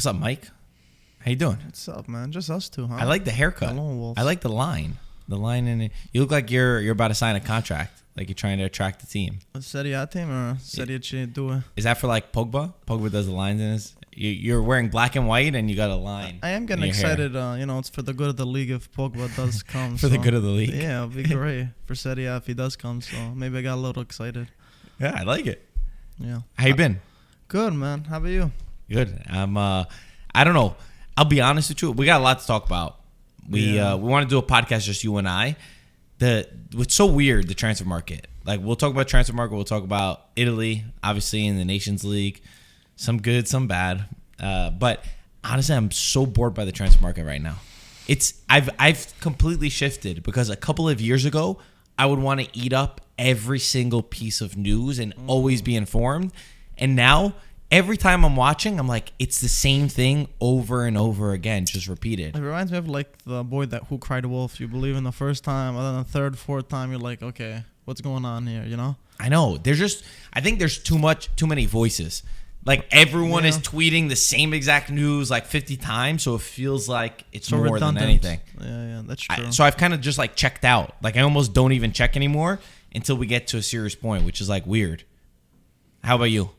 What's up, Mike? How you doing? What's up, man? Just us two, huh? I like the haircut. I like the line. The line in it. You look like you're about to sign a contract. Like you're trying to attract the team. A Serie A team or Serie C2? Is that for like Pogba? Pogba does the lines in his. You're wearing black and white and you got a line. I am getting excited. It's for the good of the league if Pogba does come. For the good of the league. Yeah, it'll be great for Serie A if he does come. So maybe I got a little excited. Yeah, I like it. Yeah. How you been? Good, man. How about you? Good. I don't know. I'll be honest with you. We got a lot to talk about. We want to do a podcast, just you and I. What's so weird, the transfer market. Like, we'll talk about transfer market. We'll talk about Italy, obviously, in the Nations League. Some good, some bad. But honestly, I'm so bored by the transfer market right now. I've completely shifted because a couple of years ago, I would want to eat up every single piece of news and always be informed. And now, every time I'm watching, I'm like, it's the same thing over and over again, just repeated. It reminds me of like the boy who cried wolf. You believe in the first time, and then the third, fourth time, you're like, okay, what's going on here? You know? I know. I think there's too many voices. Like everyone is tweeting the same exact news like 50 times, so it feels like it's so more redundant than anything. Yeah, that's true. So I've kind of just like checked out. Like I almost don't even check anymore until we get to a serious point, which is like weird. How about you?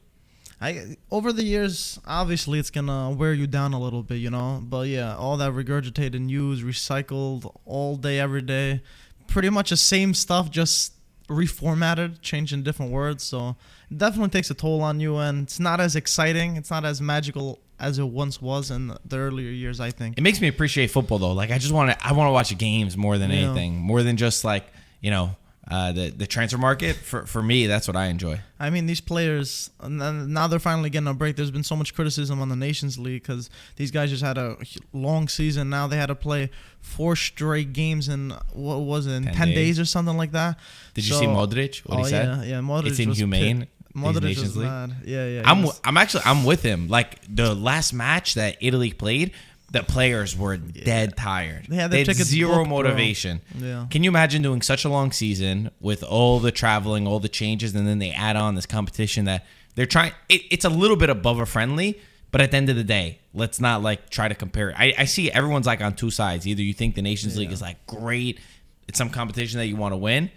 Over the years, obviously, it's going to wear you down a little bit, you know? But, yeah, all that regurgitated news, recycled all day, every day. Pretty much the same stuff, just reformatted, changing different words. So, it definitely takes a toll on you, and it's not as exciting. It's not as magical as it once was in the earlier years, I think. It makes me appreciate football, though. Like, I want to watch the games more than anything. More than just, like, the transfer market. For me, that's what I enjoy. I mean, these players, now they're finally getting a break. There's been so much criticism on the Nations League because these guys just had a long season. Now they had to play 4 straight games in, what was it, in 10 days or something like that. Did you see Modric? What he said? Yeah, Modric. It's inhumane. Modric was mad. Yeah. I'm with him. Like the last match that Italy played, the players were dead tired. They had zero motivation. Yeah. Can you imagine doing such a long season with all the traveling, all the changes, and then they add on this competition that they're trying? It's a little bit above a friendly, but at the end of the day, let's not like try to compare it. I see everyone's like on two sides. Either you think the Nations League is like great, it's some competition that you want to win.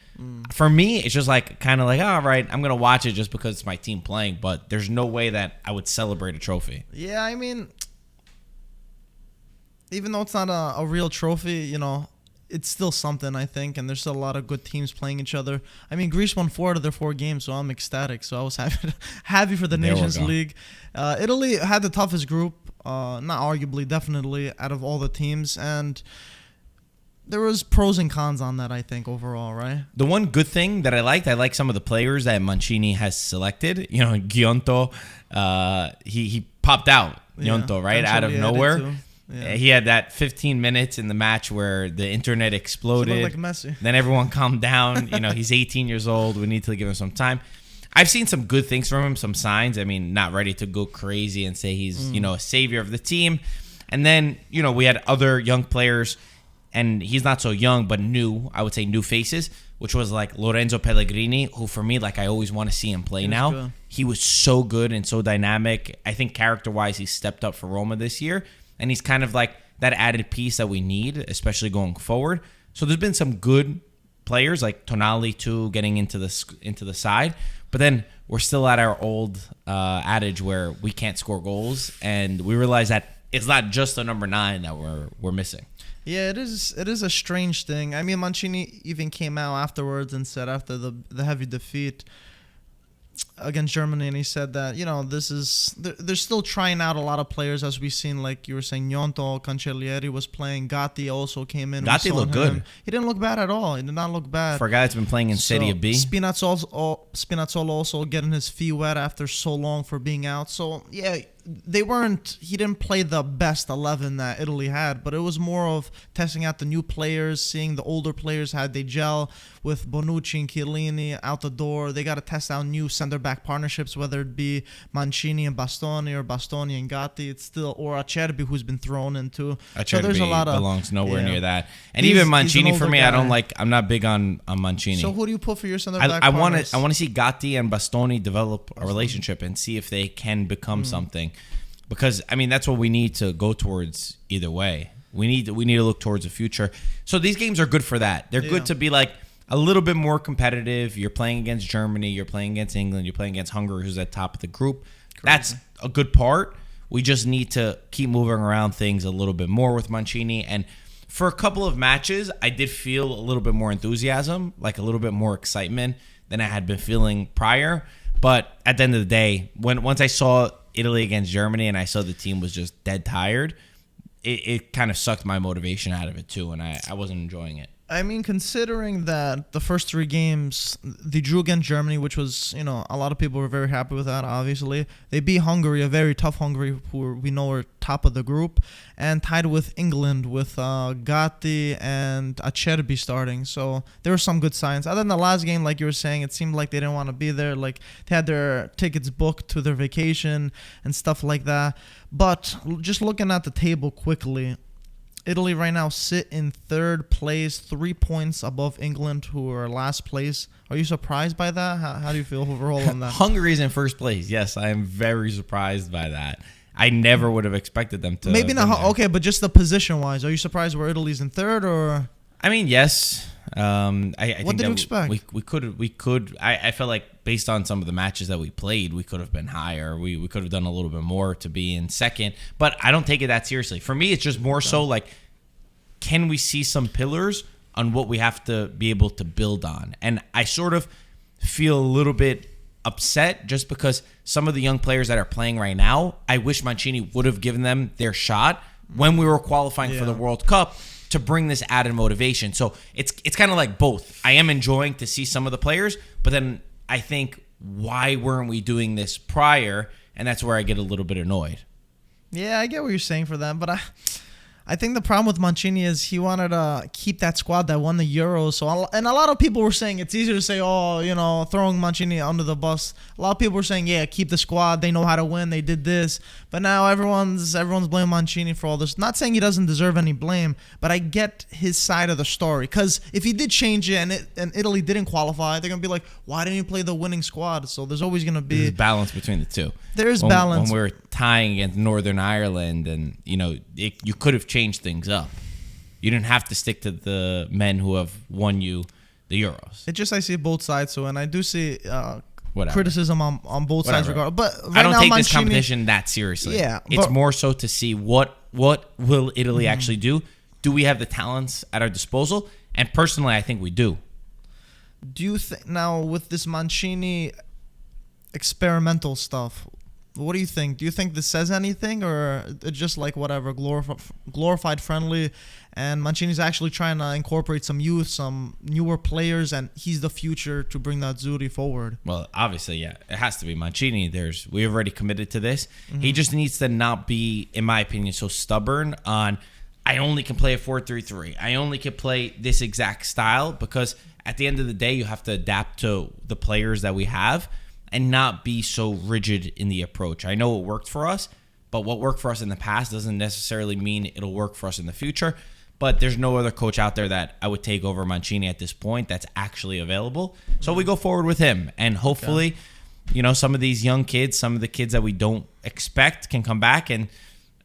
For me, it's just like kind of like, all right, I'm gonna watch it just because it's my team playing, but there's no way that I would celebrate a trophy. Yeah, I mean, even though it's not a real trophy, it's still something, I think, and there's still a lot of good teams playing each other. I mean, Greece won 4 out of their 4 games, so I'm ecstatic. So I was happy for the Nations League. Italy had the toughest group, not arguably, definitely, out of all the teams, and there was pros and cons on that, I think, overall, right? The one good thing that I like some of the players that Mancini has selected. Gionto, he popped out, Gionto, right, out of nowhere. Yeah. He had that 15 minutes in the match where the internet exploded. He looked like Messi. Then everyone calmed down. He's 18 years old. We need to give him some time. I've seen some good things from him, some signs. I mean, not ready to go crazy and say he's, a savior of the team. And then, we had other young players, and he's not so young, but new, I would say new faces, which was like Lorenzo Pellegrini, who for me, like I always want to see him play now. Good. He was so good and so dynamic. I think character-wise, he stepped up for Roma this year. And he's kind of like that added piece that we need, especially going forward. So there's been some good players like Tonali too, getting into the side. But then we're still at our old adage where we can't score goals, and we realize that it's not just the number 9 that we're missing. Yeah, it is a strange thing. I mean, Mancini even came out afterwards and said after the heavy defeat against Germany, and he said that they're still trying out a lot of players, as we've seen. Like you were saying, Gionto, Cancellieri was playing. Gatti also came in. Gatti looked good. He didn't look bad at all. He did not look bad for a guy that's been playing in Serie B. Spinazzola also getting his feet wet after so long for being out. So yeah, he didn't play the best 11 that Italy had, but it was more of testing out the new players, seeing the older players, how they gel with Bonucci and Chiellini out the door. They got to test out new center-back partnerships, whether it be Mancini and Bastoni or Bastoni and Gatti. It's still, or Acerbi, who's been thrown into. Acerbi so there's a lot of, belongs nowhere near that. And even Mancini for me, guy. I'm not big on Mancini. So who do you put for your center-back I want to see Gatti and Bastoni develop a relationship and see if they can become something because I mean that's what we need to go towards either way. We need to look towards the future. So these games are good for that. They're good to be like a little bit more competitive. You're playing against Germany, you're playing against England, you're playing against Hungary, who's at top of the group. Crazy. That's a good part. We just need to keep moving around things a little bit more with Mancini. And for a couple of matches, I did feel a little bit more enthusiasm, like a little bit more excitement than I had been feeling prior. But at the end of the day, once I saw Italy against Germany and I saw the team was just dead tired, it kind of sucked my motivation out of it too, and I wasn't enjoying it. I mean, considering that the first 3 games, they drew against Germany, which was, a lot of people were very happy with that, obviously. They beat Hungary, a very tough Hungary, who we know are top of the group, and tied with England with Gatti and Acerbi starting. So there were some good signs. Other than the last game, like you were saying, it seemed like they didn't want to be there. Like they had their tickets booked to their vacation and stuff like that. But just looking at the table quickly, Italy right now sit in 3rd place, 3 points above England, who are last place. Are you surprised by that? How do you feel overall on that? Hungary's in 1st place. Yes, I am very surprised by that. I never would have expected them to. Maybe not. Okay, but just the position-wise, are you surprised where Italy's in 3rd, or? I mean, yes. I what think did you expect? We could. I felt like based on some of the matches that we played, we could have been higher. We could have done a little bit more to be in 2nd. But I don't take it that seriously. For me, it's just more so like, can we see some pillars on what we have to be able to build on? And I sort of feel a little bit upset just because some of the young players that are playing right now, I wish Mancini would have given them their shot when we were qualifying for the World Cup to bring this added motivation. So it's kind of like both. I am enjoying to see some of the players, but then I think, why weren't we doing this prior? And that's where I get a little bit annoyed. Yeah, I get what you're saying for that, but I think the problem with Mancini is he wanted to keep that squad that won the Euros. And a lot of people were saying it's easier to say, throwing Mancini under the bus. A lot of people were saying, yeah, keep the squad. They know how to win. They did this. But now everyone's blaming Mancini for all this. Not saying he doesn't deserve any blame, but I get his side of the story. Because if he did change it and Italy didn't qualify, they're going to be like, why didn't you play the winning squad? So there's always going to be... There's balance between the two. There's balance. When we're tying against Northern Ireland and, you could have changed things up. You didn't have to stick to the men who have won you the Euros. I see both sides, and I do see criticism on both sides regardless. But right I don't now, take Mancini, this competition that seriously. Yeah, it's more so to see what will Italy actually do. Do we have the talents at our disposal? And personally, I think we do. Do you think now with this Mancini experimental stuff? What do you think? Do you think this says anything, or it's just like whatever, glorified friendly, and Mancini's actually trying to incorporate some youth, some newer players, and he's the future to bring that Azzurri forward? Well, obviously, yeah, it has to be Mancini. We already committed to this. He just needs to not be, in my opinion, so stubborn on, I only can play a 4-3-3. I only can play this exact style, because at the end of the day, you have to adapt to the players that we have and not be so rigid in the approach. I know it worked for us, but what worked for us in the past doesn't necessarily mean it'll work for us in the future. But there's no other coach out there that I would take over Mancini at this point that's actually available. So we go forward with him. And hopefully, some of these young kids, some of the kids that we don't expect can come back. And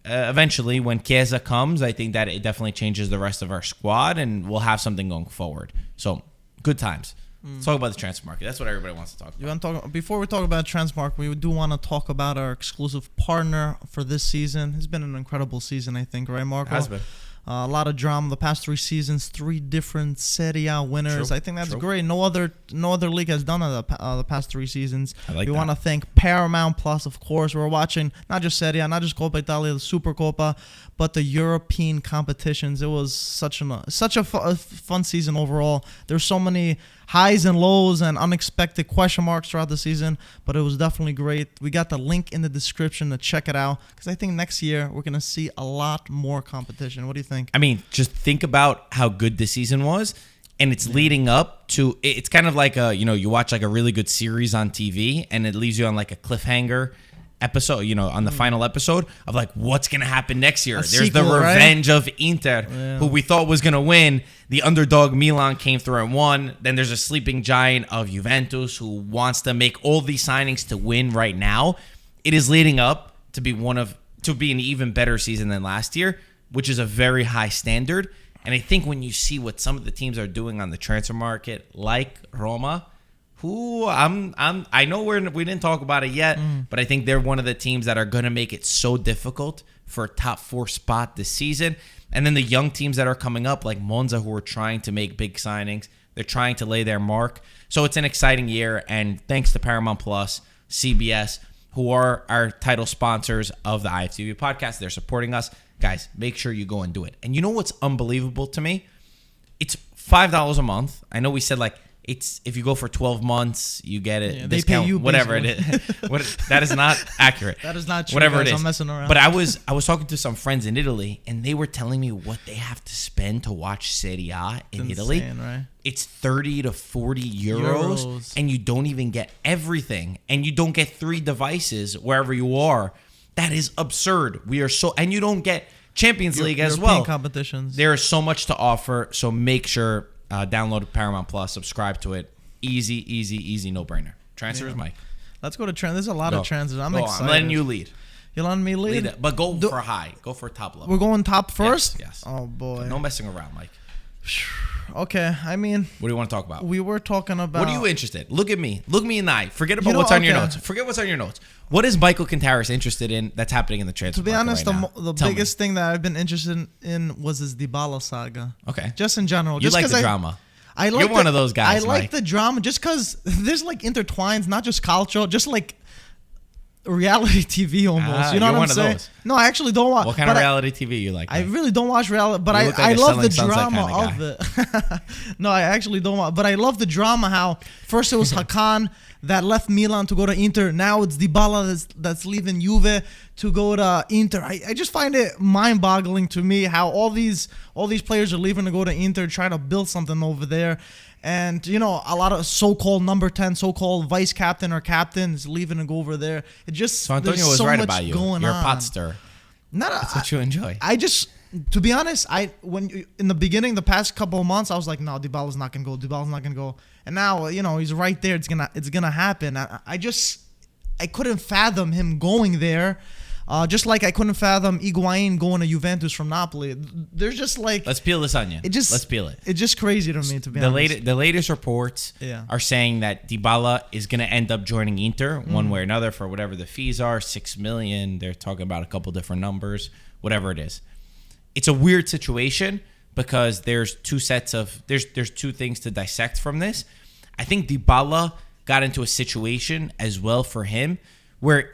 eventually, when Chiesa comes, I think that it definitely changes the rest of our squad and we'll have something going forward. So, good times. Let's talk about the transfer market. That's what everybody wants to talk about. Before we talk about transfer market, we do want to talk about our exclusive partner for this season. It's been an incredible season, I think, right, Marco? It has been. A lot of drama the past 3 seasons, 3 different Serie A winners. True. I think that's great. No other league has done that the past 3 seasons. I like we that. want to thank Paramount Plus, of course. We're watching not just Serie A, not just Coppa Italia, the Supercoppa, but the European competitions. It was such a fun season overall. There's so many highs and lows and unexpected question marks throughout the season, but it was definitely great. We got the link in the description to check it out, because I think next year we're going to see a lot more competition. What do you think? I mean, just think about how good this season was, and it's leading up to, it's kind of like you watch like a really good series on TV, and it leaves you on like a cliffhanger episode, on the final episode of like what's going to happen next year. There's sequel, the revenge of Inter, who we thought was going to win. The underdog Milan came through and won. Then there's a sleeping giant of Juventus who wants to make all these signings to win right now. It is leading up to to be an even better season than last year, which is a very high standard. And I think when you see what some of the teams are doing on the transfer market, like Roma, who I know we didn't talk about it yet, but I think they're one of the teams that are going to make it so difficult for a top 4 spot this season. And then the young teams that are coming up, like Monza, who are trying to make big signings. They're trying to lay their mark. So it's an exciting year. And thanks to Paramount Plus, CBS, who are our title sponsors of the IFTV podcast. They're supporting us. Guys, make sure you go and do it. And you know what's unbelievable to me? It's $5 a month. I know we said like it's if you go for 12 months, you get it. Yeah, they pay you whatever basically. It is. That is not accurate. That is not true. Whatever guys, it is. I'm messing around. But I was talking to some friends in Italy, and they were telling me what they have to spend to watch Serie A in Italy. Right? It's 30 to 40 euros, and you don't even get everything, and you don't get 3 devices wherever you are. That is absurd. And you don't get Champions League as European well. Competitions. There is so much to offer, so make sure download Paramount Plus, subscribe to it. Easy, no-brainer. Transfers, Mike. Let's go to trend. There's a lot of transfers. I'm excited. I'm letting you lead. You're letting me lead? But go for high. Go for top level. We're going top first? Yes. Oh, boy. No messing around, Mike. Okay, I mean... What do you want to talk about? We were talking about... What are you interested? Look at me. Look me in the eye. Forget about what's on your notes. Forget what's on your notes. What is Michael Terrace interested in that's happening in the transfer market? To be honest, right the biggest thing that I've been interested in was his Dybala saga. Okay. Just in general. You like the drama. You're one of those guys, I like the drama just because there's like intertwines, not just calcio, just like reality TV almost. You know what I'm saying? Those. No, I actually don't watch. What kind of reality TV you like? I really don't watch reality, but I love the drama of it. No, I actually don't watch, but I love the drama. How first it was Hakan that left Milan to go to Inter. Now it's Dybala that's leaving Juve to go to Inter. I just find it mind-boggling to me how all these players are leaving to go to Inter, try to build something over there. And, you know, a lot of so-called number 10, so-called vice captain or captain is leaving to go over there. It just, so Antonio was right about you. You're a pot stirrer. That's what you enjoy. To be honest, in the beginning, the past couple of months, I was like, no, Dybala's not gonna go. Dybala's not gonna go. And now, you know, he's right there. It's gonna happen. I couldn't fathom him going there. Just like I couldn't fathom Higuain going to Juventus from Napoli. There's just like... Let's peel this onion. Let's peel it. It's just crazy to me, to be honest. The latest reports are saying that Dybala is going to end up joining Inter one way or another for whatever the fees are, 6 million. They're talking about a couple different numbers, whatever it is. It's a weird situation because there's two things to dissect from this. I think Dybala got into a situation as well for him where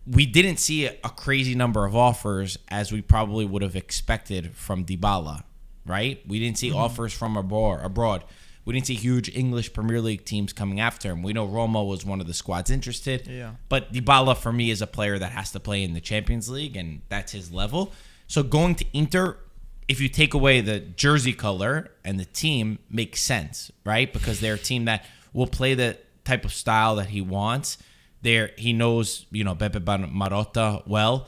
we didn't see a crazy number of offers as we probably would have expected from Dybala, right? We didn't see offers from abroad. We didn't see huge English Premier League teams coming after him. We know Roma was one of the squads interested. Yeah. But Dybala, for me, is a player that has to play in the Champions League, and that's his level. So going to Inter, if you take away the jersey color and the team, makes sense, right? Because they're a team that will play the type of style that he wants. He knows, Beppe Marotta well,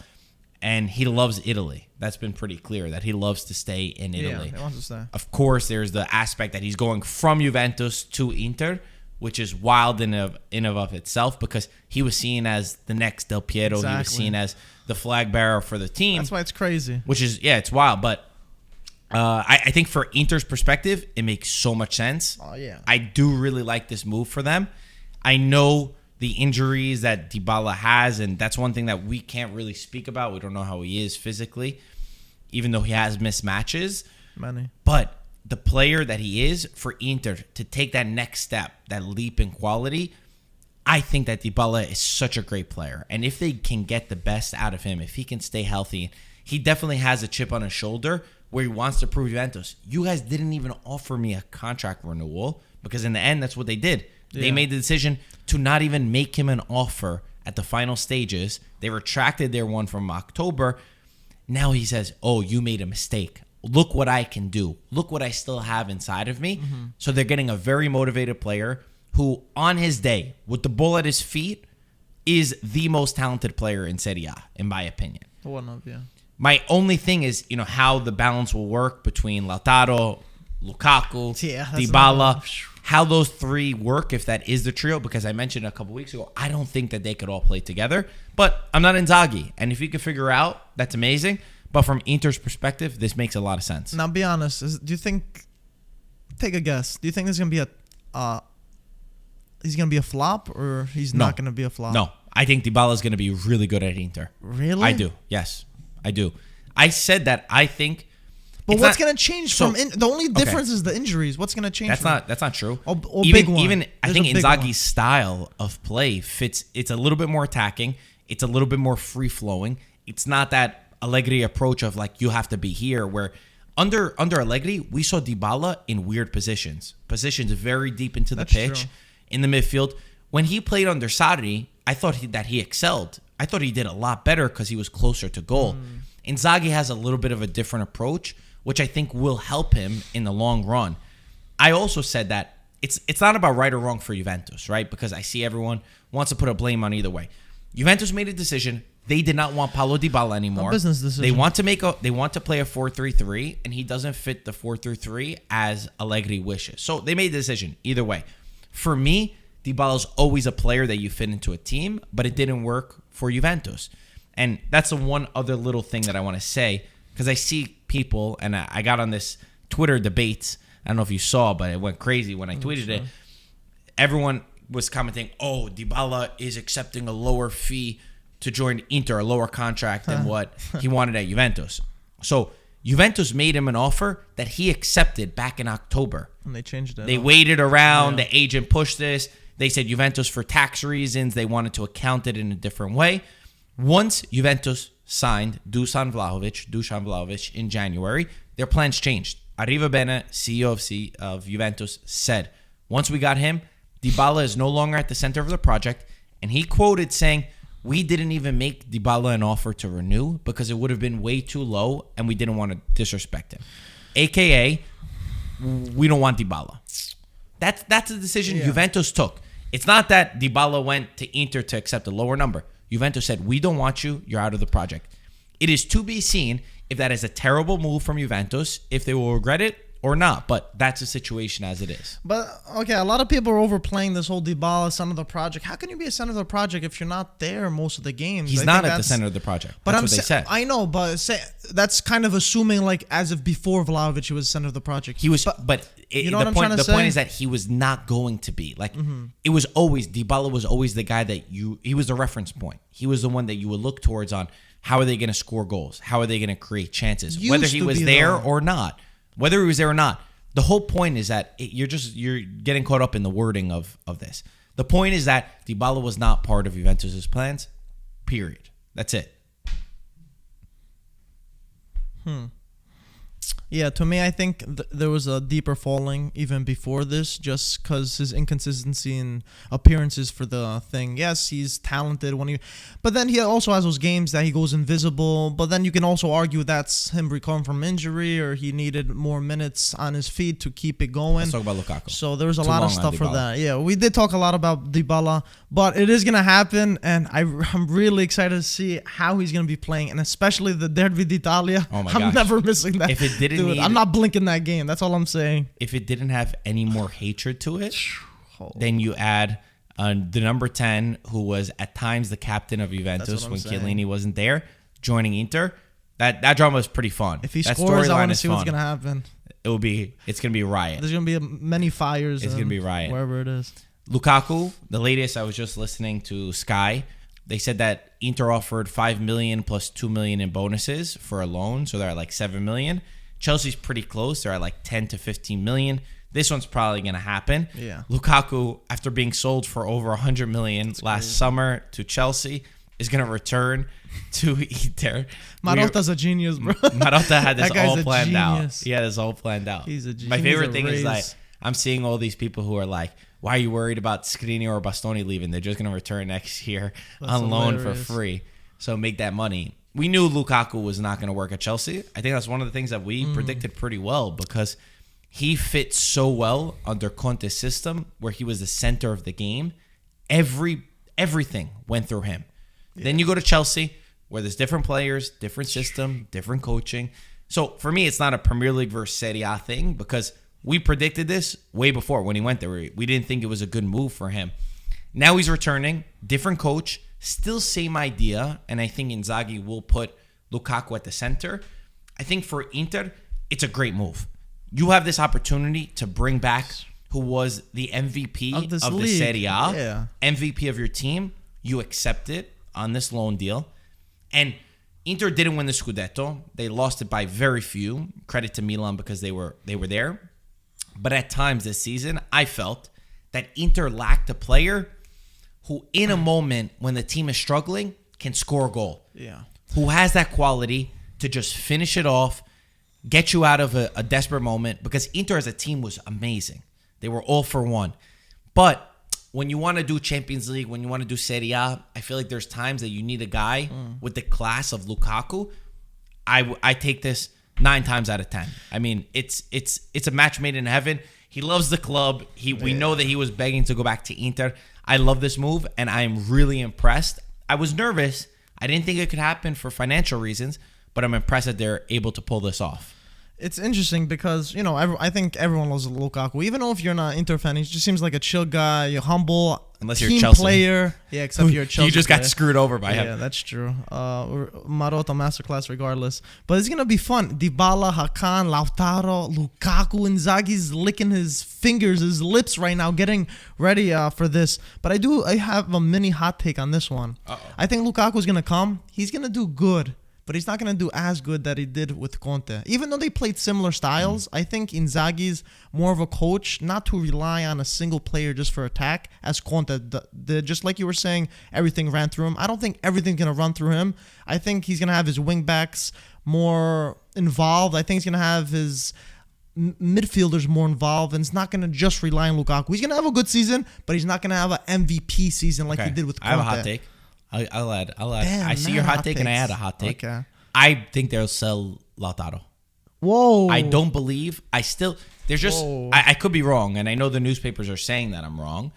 and he loves Italy. That's been pretty clear that he loves to stay in Italy. Yeah, he wants to stay. Of course, there's the aspect that he's going from Juventus to Inter, which is wild in and of itself because he was seen as the next Del Piero. Exactly. He was seen as the flag bearer for the team. That's why it's crazy. Which is, it's wild. But I think for Inter's perspective, it makes so much sense. Oh, yeah. I do really like this move for them. I know the injuries that Dybala has, and that's one thing that we can't really speak about. We don't know how he is physically, even though he has missed matches. Many. But the player that he is for Inter to take that next step, that leap in quality, I think that Dybala is such a great player. And if they can get the best out of him, if he can stay healthy, he definitely has a chip on his shoulder where he wants to prove Juventus. You guys didn't even offer me a contract renewal because in the end, that's what they did. Yeah. They made the decision to not even make him an offer at the final stages. They retracted their one from October. Now he says, oh, you made a mistake. Look what I can do. Look what I still have inside of me. Mm-hmm. So they're getting a very motivated player who, on his day, with the ball at his feet, is the most talented player in Serie A, in my opinion. One of, yeah. My only thing is, how the balance will work between Lautaro, Lukaku, Dybala. how those three work, if that is the trio, because I mentioned a couple weeks ago, I don't think that they could all play together. But I'm not Inzaghi, and if you can figure out, that's amazing. But from Inter's perspective, this makes a lot of sense. Now, be honest. Do you think? Take a guess. Do you think there's gonna be he's gonna be a flop, or he's not gonna be a flop? No, I think Dybala is gonna be really good at Inter. Really? I do. Yes, I do. I said that I think. But what's going to change from the only difference is the injuries. What's going to change? That's not true. Even I think Inzaghi's style of play fits. It's a little bit more attacking. It's a little bit more free flowing. It's not that Allegri approach of like you have to be here. Where under Allegri we saw Dybala in weird positions very deep into the pitch, in the midfield. When he played under Sarri, I thought that he excelled. I thought he did a lot better because he was closer to goal. Inzaghi has a little bit of a different approach, which I think will help him in the long run. I also said that it's not about right or wrong for Juventus, right? Because I see everyone wants to put a blame on either way. Juventus made a decision. They did not want Paulo Dybala anymore. A business decision. They want to play a 4-3-3, and he doesn't fit the 4-3-3 as Allegri wishes. So they made the decision either way. For me, Dybala's always a player that you fit into a team, but it didn't work for Juventus. And that's the one other little thing that I want to say, because I see people, and I got on this Twitter debates. I don't know if you saw, but it went crazy when I tweeted it. Everyone was commenting, oh, Dybala is accepting a lower fee to join Inter, a lower contract than what he wanted at Juventus. So Juventus made him an offer that he accepted back in October. And they changed it. They waited around. The agent pushed this. They said Juventus, for tax reasons, they wanted to account it in a different way. Once Juventus signed Dusan Vlahovic in January, their plans changed. Arrivabene, CEO of Juventus, said, once we got him, Dybala is no longer at the center of the project. And he quoted saying, we didn't even make Dybala an offer to renew because it would have been way too low and we didn't want to disrespect him. AKA, we don't want Dybala. That's a decision Juventus took. It's not that Dybala went to Inter to accept a lower number. Juventus said, we don't want you. You're out of the project. It is to be seen if that is a terrible move from Juventus, if they will regret it or not. But that's the situation as it is. But, okay, a lot of people are overplaying this whole Dybala center of the project. How can you be a center of the project if you're not there most of the games? He's not at the center of the project. That's what they said. I know, but that's kind of assuming like as if before Vlahovic he was center of the project. He was, the point is that he was not going to be. Like, it was always, Dybala was always the guy that he was the reference point. He was the one that you would look towards on how are they going to score goals? How are they going to create chances? Whether he was there or not. Whether he was there or not. The whole point is that you're getting caught up in the wording of this. The point is that Dybala was not part of Juventus's plans. Period. That's it. Yeah, to me, I think there was a deeper falling even before this, just because his inconsistency in appearances for the thing. Yes, he's talented but then he also has those games that he goes invisible. But then you can also argue that's him recovering from injury, or he needed more minutes on his feet to keep it going. Let's talk about Lukaku. So there's a lot of stuff for that. Yeah, we did talk a lot about Dybala, but it is gonna happen, and I'm really excited to see how he's gonna be playing, and especially the Derby d'Italia. Oh my gosh. I'm never missing that. If it didn't I'm not blinking that game. That's all I'm saying. If it didn't have any more hatred to it, then you add the number 10, who was at times the captain of Juventus when Chiellini wasn't there, joining Inter. That drama was pretty fun. If he scores, I want to see what's going to happen. It's going to be a riot. There's going to be many fires. It's going to be a riot. Wherever it is. Lukaku, the latest, I was just listening to Sky. They said that Inter offered 5 million plus 2 million in bonuses for a loan. So they're at like 7 million. Chelsea's pretty close. They're at like 10 to 15 million. This one's probably going to happen. Yeah. Lukaku, after being sold for over 100 million last summer to Chelsea, is going to return to Inter. Marotta's a genius, bro. Marotta had this all planned out. He had this all planned out. He's a genius. My favorite thing is like, I'm seeing all these people who are like, why are you worried about Skriniar or Bastoni leaving? They're just going to return next year on loan for free. So make that money. We knew Lukaku was not going to work at Chelsea. I think that's one of the things that we predicted pretty well, because he fit so well under Conte's system, where he was the center of the game. Everything went through him. Yeah. Then you go to Chelsea, where there's different players, different system, different coaching. So for me, it's not a Premier League versus Serie A thing, because We predicted this way before when he went there. We didn't think it was a good move for him. Now he's returning, different coach, still same idea, and I think Inzaghi will put Lukaku at the center. I think for Inter, it's a great move. You have this opportunity to bring back who was the MVP of the Serie A, MVP of your team. You accept it on this loan deal. And Inter didn't win the Scudetto. They lost it by very few. Credit to Milan because they were there. But at times this season, I felt that Inter lacked a player who, in a moment when the team is struggling, can score a goal. Yeah. Who has that quality to just finish it off, get you out of a desperate moment. Because Inter as a team was amazing. They were all for one. But when you want to do Champions League, when you want to do Serie A, I feel like there's times that you need a guy with the class of Lukaku. I take this 9 times out of 10. I mean, it's a match made in heaven. He loves the club. We know that he was begging to go back to Inter. I love this move, and I'm really impressed. I was nervous. I didn't think it could happen for financial reasons, but I'm impressed that they're able to pull this off. It's interesting because, I think everyone loves Lukaku. Even though if you're not Inter fan, he just seems like a chill guy. You're humble. Unless you're Chelsea player. Yeah, except you're a Chelsea You just player. got screwed over by him. Yeah, that's true. Marotta masterclass regardless. But it's going to be fun. Dybala, Hakan, Lautaro, Lukaku, Inzaghi's licking his fingers, his lips right now, getting ready for this. But I have a mini hot take on this one. I think Lukaku's going to come. He's going to do good. But he's not going to do as good that he did with Conte. Even though they played similar styles, I think Inzaghi's more of a coach, not to rely on a single player just for attack, as Conte did. Just like you were saying, everything ran through him. I don't think everything's going to run through him. I think he's going to have his wing-backs more involved. I think he's going to have his midfielders more involved, and it's not going to just rely on Lukaku. He's going to have a good season, but he's not going to have an MVP season like he did with Conte. I have a hot take. I'll add. Damn, I see your hot take, and I add a hot take. Okay. I think they'll sell Lautaro. Whoa. I don't believe. I could be wrong, and I know the newspapers are saying that I'm wrong,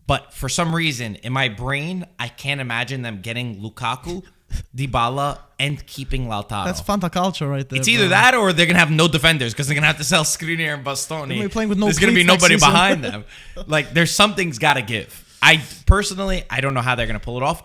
but for some reason, in my brain, I can't imagine them getting Lukaku, Dybala, and keeping Lautaro. That's Fantacalcio right there. It's either that or they're going to have no defenders because they're going to have to sell Skriniar and Bastoni. They're playing with no There's going to be cleats nobody next season. behind them. Like, there's something's got to give. I personally, I don't know how they're going to pull it off.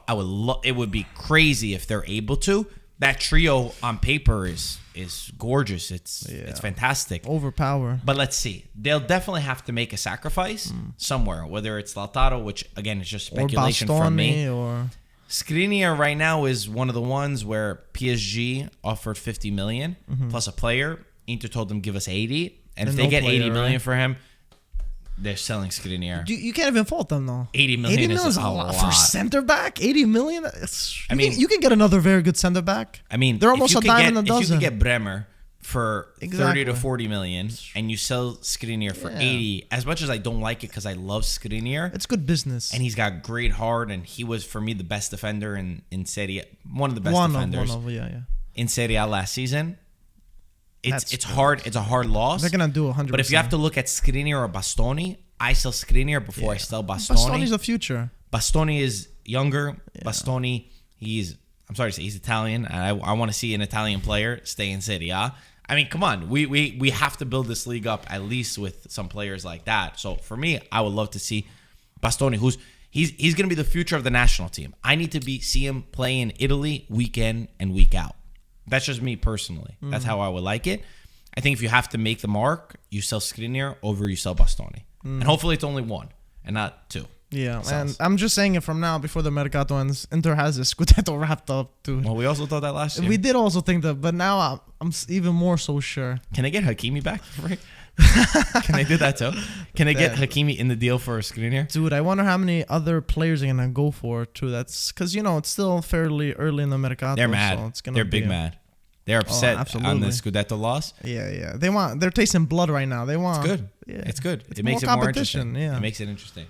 It would be crazy if they're able to. That trio on paper is gorgeous. It's fantastic. Overpower. But let's see. They'll definitely have to make a sacrifice somewhere, whether it's Lautaro, which again is just speculation from me. Or Skriniar right now is one of the ones where PSG offered 50 million plus a player. Inter told them give us 80, and if they get 80 million for him, they're selling Skriniar. You can't even fault them though. 80 million is a lot for center back. 80 million. You can get another very good center back. I mean, they're almost a dime a dozen. If you can get Bremer for 30 to 40 million and you sell Skriniar for 80, as much as I don't like it because I love Skriniar, it's good business. And he's got great heart, and he was for me the best defender in Serie A, one of the best defenders in Serie A last season. It's hard. It's a hard loss. They're gonna do 100%. But if you have to look at Skriniar or Bastoni, I sell Skriniar before I sell Bastoni. Bastoni's the future. Bastoni is younger. Yeah. Bastoni, I'm sorry to say, he's Italian. And I want to see an Italian player stay in Serie A. I mean, come on. We have to build this league up at least with some players like that. So for me, I would love to see Bastoni, he's going to be the future of the national team. I need to see him play in Italy week in and week out. That's just me personally. That's how I would like it. I think if you have to make the mark, you sell Skriniar over you sell Bastoni. And hopefully it's only one and not two. Yeah, and I'm just saying it from now before the Mercato ends. Inter has this Scudetto wrapped up, dude. Well, we also thought that last year. We did also think that, but now I'm even more so sure. Can I get Hakimi back? Can I do that too? Can I get Hakimi in the deal for Skriniar? Dude, I wonder how many other players are going to go for too. That's because, it's still fairly early in the Mercato. They're mad. So They're big mad. They're upset on the Scudetto loss. Yeah. They're tasting blood right now. They want. It's good. Yeah. It's good. It makes it more interesting. Yeah. It makes it interesting.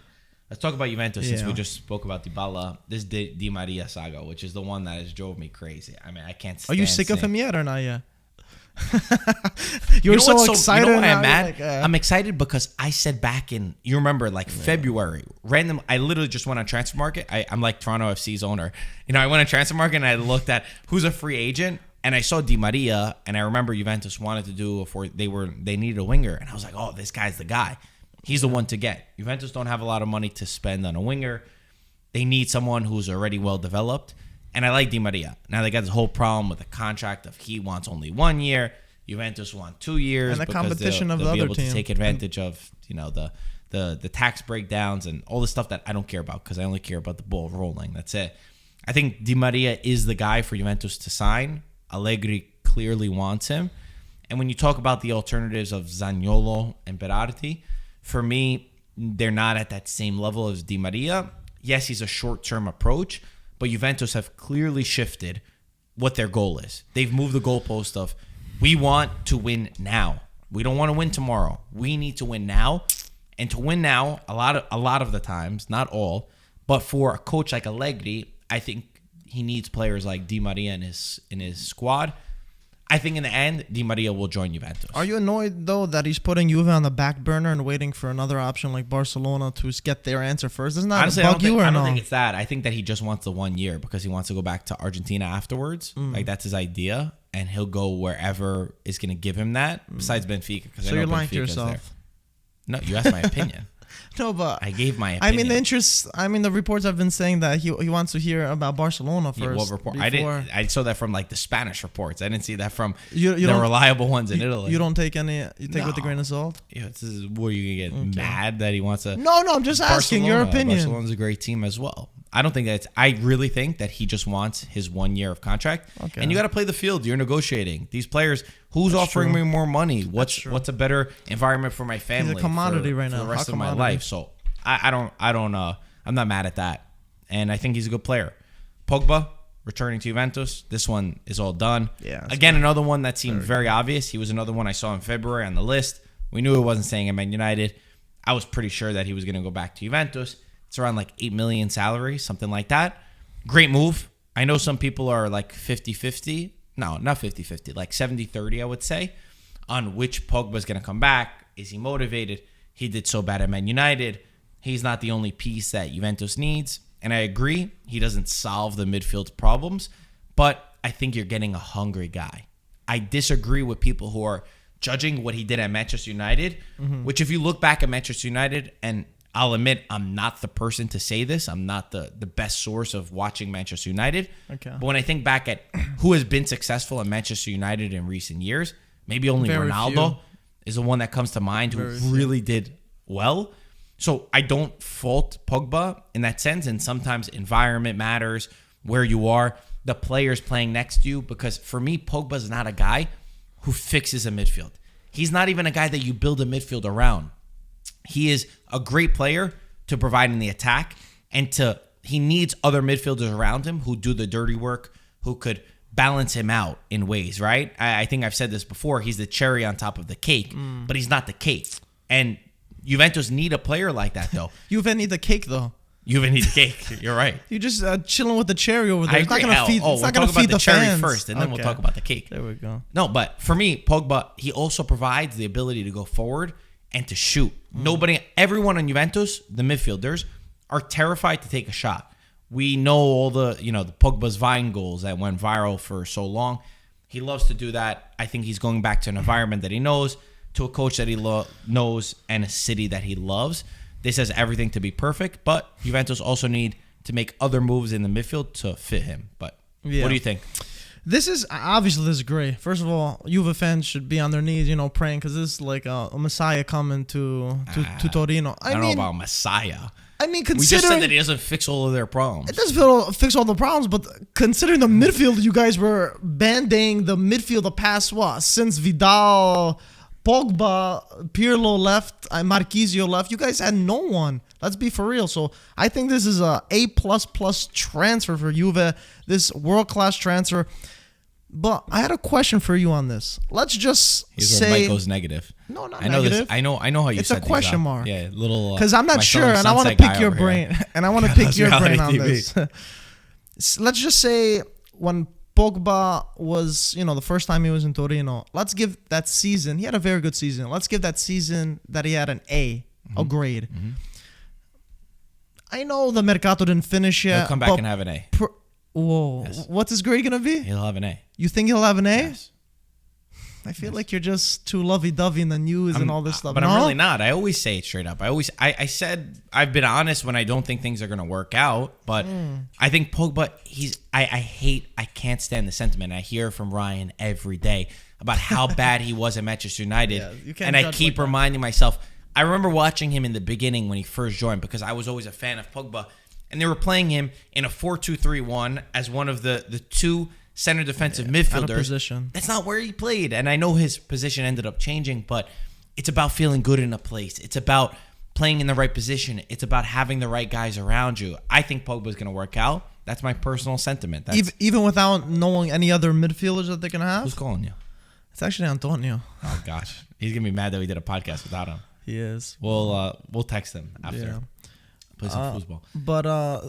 Let's talk about Juventus since we just spoke about Dybala. This Di Maria saga, which is the one that has drove me crazy. I mean, I can't stand. Are you sick of him yet or not yet? You're so excited. You know why I'm mad? I'm excited because I said back in, you remember, February, random. I literally just went on Transfer Market. I'm like Toronto FC's owner. I went on Transfer Market and I looked at who's a free agent. And I saw Di Maria, and I remember Juventus wanted to do they needed a winger, and I was like, oh, this guy's the guy. He's the one to get. Juventus don't have a lot of money to spend on a winger. They need someone who's already well developed, and I like Di Maria. Now they got this whole problem with the contract of he wants only 1 year, Juventus want 2 years, and the competition of the they'll be other able team to take advantage of the tax breakdowns and all the stuff that I don't care about because I only care about the ball rolling. That's it. I think Di Maria is the guy for Juventus to sign. Allegri clearly wants him. And when you talk about the alternatives of Zaniolo and Berardi, for me, they're not at that same level as Di Maria. Yes, he's a short-term approach, but Juventus have clearly shifted what their goal is. They've moved the goalpost of, we want to win now. We don't want to win tomorrow. We need to win now. And to win now, a lot of the times, not all, but for a coach like Allegri, I think he needs players like Di Maria in his squad. I think in the end, Di Maria will join Juventus. Are you annoyed, though, that he's putting Juve on the back burner and waiting for another option like Barcelona to get their answer first? Doesn't that Honestly, bug you or no? I don't think it's that. I think that he just wants the 1 year because he wants to go back to Argentina afterwards. Like, that's his idea. And he'll go wherever is going to give him that, besides Benfica. So you're lying to yourself. There. No, you asked my opinion. No, but I gave my opinion. The reports have been saying that he wants to hear about Barcelona first. Yeah, what report? I saw that from like the Spanish reports. I didn't see that from the reliable ones in Italy. You don't take any. You take with a grain of salt. Yeah, this is where you get mad that he wants to. No, I'm just asking your opinion. Barcelona's a great team as well. I don't think that I really think that he just wants his 1 year of contract. Okay. And you got to play the field. You're negotiating. These players, who's offering me more money? What's a better environment for my family? He's a commodity right now. For the rest of my life. So I'm not mad at that. And I think he's a good player. Pogba returning to Juventus. This one is all done. Yeah. Again, another one that seemed very obvious. He was another one I saw in February on the list. We knew it wasn't staying at Man United. I was pretty sure that he was going to go back to Juventus. It's around like 8 million salary, something like that. Great move. I know some people are like 50-50. No, not 50-50. Like 70-30, I would say, on which Pogba's going to come back. Is he motivated? He did so bad at Man United. He's not the only piece that Juventus needs. And I agree, he doesn't solve the midfield problems. But I think you're getting a hungry guy. I disagree with people who are judging what he did at Manchester United, which if you look back at Manchester United, and I'll admit I'm not the person to say this. I'm not the best source of watching Manchester United. Okay. But when I think back at who has been successful at Manchester United in recent years, maybe only Ronaldo is the one that comes to mind who really did well. So I don't fault Pogba in that sense. And sometimes environment matters, where you are, the players playing next to you. Because for me, Pogba's not a guy who fixes a midfield. He's not even a guy that you build a midfield around. He is a great player to provide in the attack, and he needs other midfielders around him who do the dirty work, who could balance him out in ways, right? I think I've said this before. He's the cherry on top of the cake, but he's not the cake. And Juventus need a player like that, though. Juve need the cake, though. Juve need the cake. You're right. You're just chilling with the cherry over there. It's not going to feed. It's not going to feed the cherry fans first, and then we'll talk about the cake. There we go. No, but for me, Pogba, he also provides the ability to go forward and to shoot. Everyone on Juventus, the midfielders, are terrified to take a shot. We know all the Pogba's Vine goals that went viral for so long. He loves to do that. I think he's going back to an environment that he knows, to a coach that he knows, and a city that he loves. This has everything to be perfect, but Juventus also need to make other moves in the midfield to fit him. But what do you think? This is great. First of all, Juve fans should be on their knees, praying, because this is like a Messiah coming to Torino. I don't know about Messiah. I mean, considering... We just said that he doesn't fix all of their problems. It doesn't fix all the problems, but considering the midfield, you guys were band-aiding the midfield the past, since Vidal, Pogba, Pirlo left, Marquisio left, you guys had no one. Let's be for real. So I think this is a A++ transfer for Juve, this world-class transfer. But I had a question for you on this. Let's just say... Mike goes negative. No, not negative. I know how you said it's a question mark. Yeah, little... Because I'm not sure, and I want to pick your brain. And I want to pick your brain on this. Let's just say when Pogba was, the first time he was in Torino, let's give that season... He had a very good season. Let's give that season that he had an A, a grade. Mm-hmm. I know the Mercato didn't finish yet. He'll come back and have an A. Whoa. Yes. What's his grade going to be? He'll have an A. You think he'll have an A? Yes. I feel like you're just too lovey-dovey in the news and all this stuff. But I'm really not. I always say it straight up. I said I've been honest when I don't think things are going to work out. But I think Pogba, I can't stand the sentiment. I hear from Ryan every day about how bad he was at Manchester United. Yeah, you can't and I judge keep like reminding myself. I remember watching him in the beginning when he first joined because I was always a fan of Pogba. And they were playing him in a 4-2-3-1 as one of the two center defensive midfielders. Out of position. That's not where he played. And I know his position ended up changing, but it's about feeling good in a place. It's about playing in the right position. It's about having the right guys around you. I think Pogba's going to work out. That's my personal sentiment. Even without knowing any other midfielders that they're going to have? Who's calling you? It's actually Antonio. Oh, gosh. He's going to be mad that we did a podcast without him. He is. We'll text him after. Yeah. Play some football. But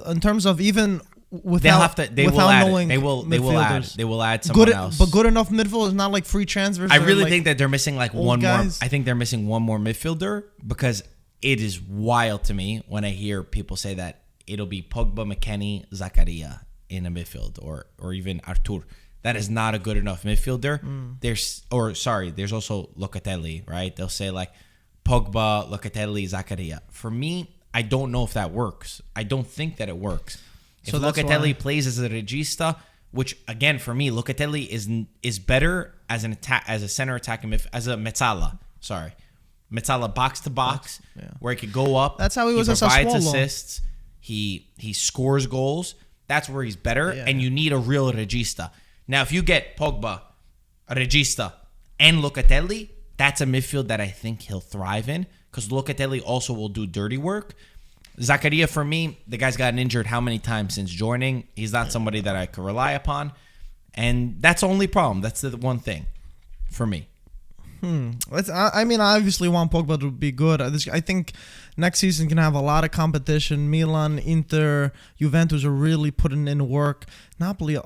in terms of even without knowing they will add someone good, else. but good enough midfield is not like free transfers. I really think that they're missing like one guys. more. I think they're missing one more midfielder because it is wild to me when I hear people say that it'll be Pogba, McKennie, Zakaria in a midfield or even Artur. That is not a good enough midfielder. There's also Locatelli, right? They'll say like Pogba, Locatelli, Zakaria. For me, I don't know if that works. I don't think that it works. If Locatelli plays as a regista, which again for me, Locatelli is better as an attack as a center attacking as a mezzala. Sorry, mezzala box to box, where he could go up. That's how he was at provides Sassuolo. assists. He scores goals. That's where he's better, and you need a real regista. Now, if you get Pogba, a regista, and Locatelli, that's a midfield that I think he'll thrive in because Locatelli also will do dirty work. Zakaria, for me, the guy's gotten injured how many times since joining? He's not somebody that I could rely upon. And that's the only problem. That's the one thing for me. I mean, I obviously want Pogba to be good. I think next season can have a lot of competition. Milan, Inter, Juventus are really putting in work. Napoli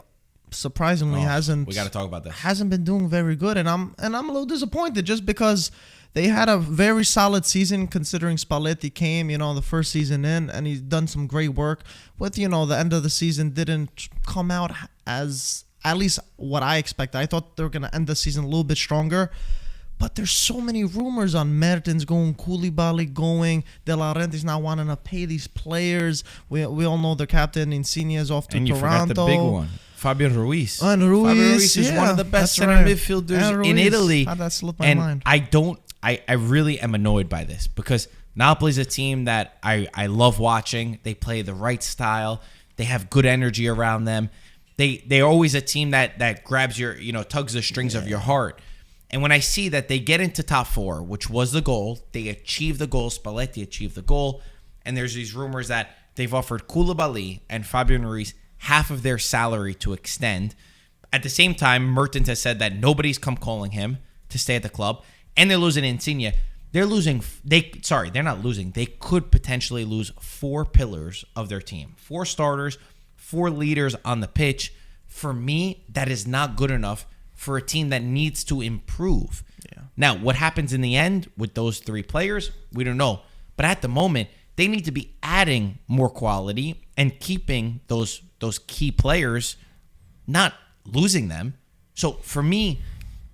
surprisingly hasn't. We got to talk about that. Hasn't been doing very good, and I'm a little disappointed just because they had a very solid season considering Spalletti came, the first season in, and he's done some great work. But the end of the season didn't come out as at least what I expected. I thought they were gonna end the season a little bit stronger. But there's so many rumors on Mertens going, Koulibaly going, De Laurentiis not wanting to pay these players. We all know their captain Insigne is off to Toronto. And you forgot the big one. Fabian Ruiz. And Fabian Ruiz is one of the best center midfielders in Italy. How'd that slip my mind? I really am annoyed by this because Napoli's a team that I love watching. They play the right style. They have good energy around them. They're always a team that grabs your, tugs the strings of your heart. And when I see that they get into top four, which was the goal, they achieve the goal, Spalletti achieved the goal, and there's these rumors that they've offered Koulibaly and Fabian Ruiz half of their salary to extend. At the same time, Mertens has said that nobody's come calling him to stay at the club, and they're losing Insigne. They're not losing. They could potentially lose 4 pillars of their team. 4 starters, 4 leaders on the pitch. For me, that is not good enough for a team that needs to improve. Yeah. Now, what happens in the end with those 3 players, we don't know. But at the moment, they need to be adding more quality and keeping those key players, not losing them. So for me,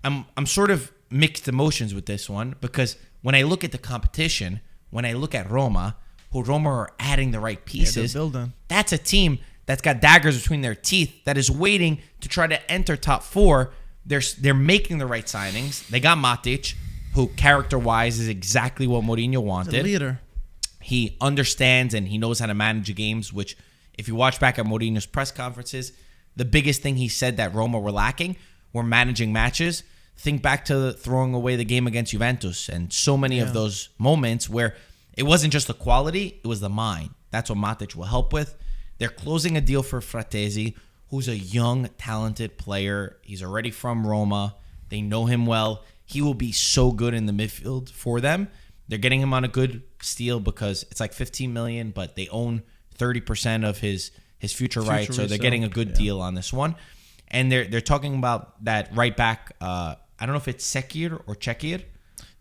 I'm sort of mixed emotions with this one because when I look at the competition, when I look at Roma are adding the right pieces, that's a team that's got daggers between their teeth that is waiting to try to enter top 4. They're making the right signings. They got Matic, who character-wise is exactly what Mourinho wanted. He's a leader. He understands and he knows how to manage games, which if you watch back at Mourinho's press conferences, the biggest thing he said that Roma were lacking were managing matches. Think back to throwing away the game against Juventus and so many of those moments where it wasn't just the quality, it was the mind. That's what Matic will help with. They're closing a deal for Fratesi, who's a young, talented player. He's already from Roma. They know him well. He will be so good in the midfield for them. They're getting him on a good steal because it's like $15 million, but they own 30% of his future rights, so they're getting a good deal on this one. And they're talking about that right back. I don't know if it's Sekir or Çekir.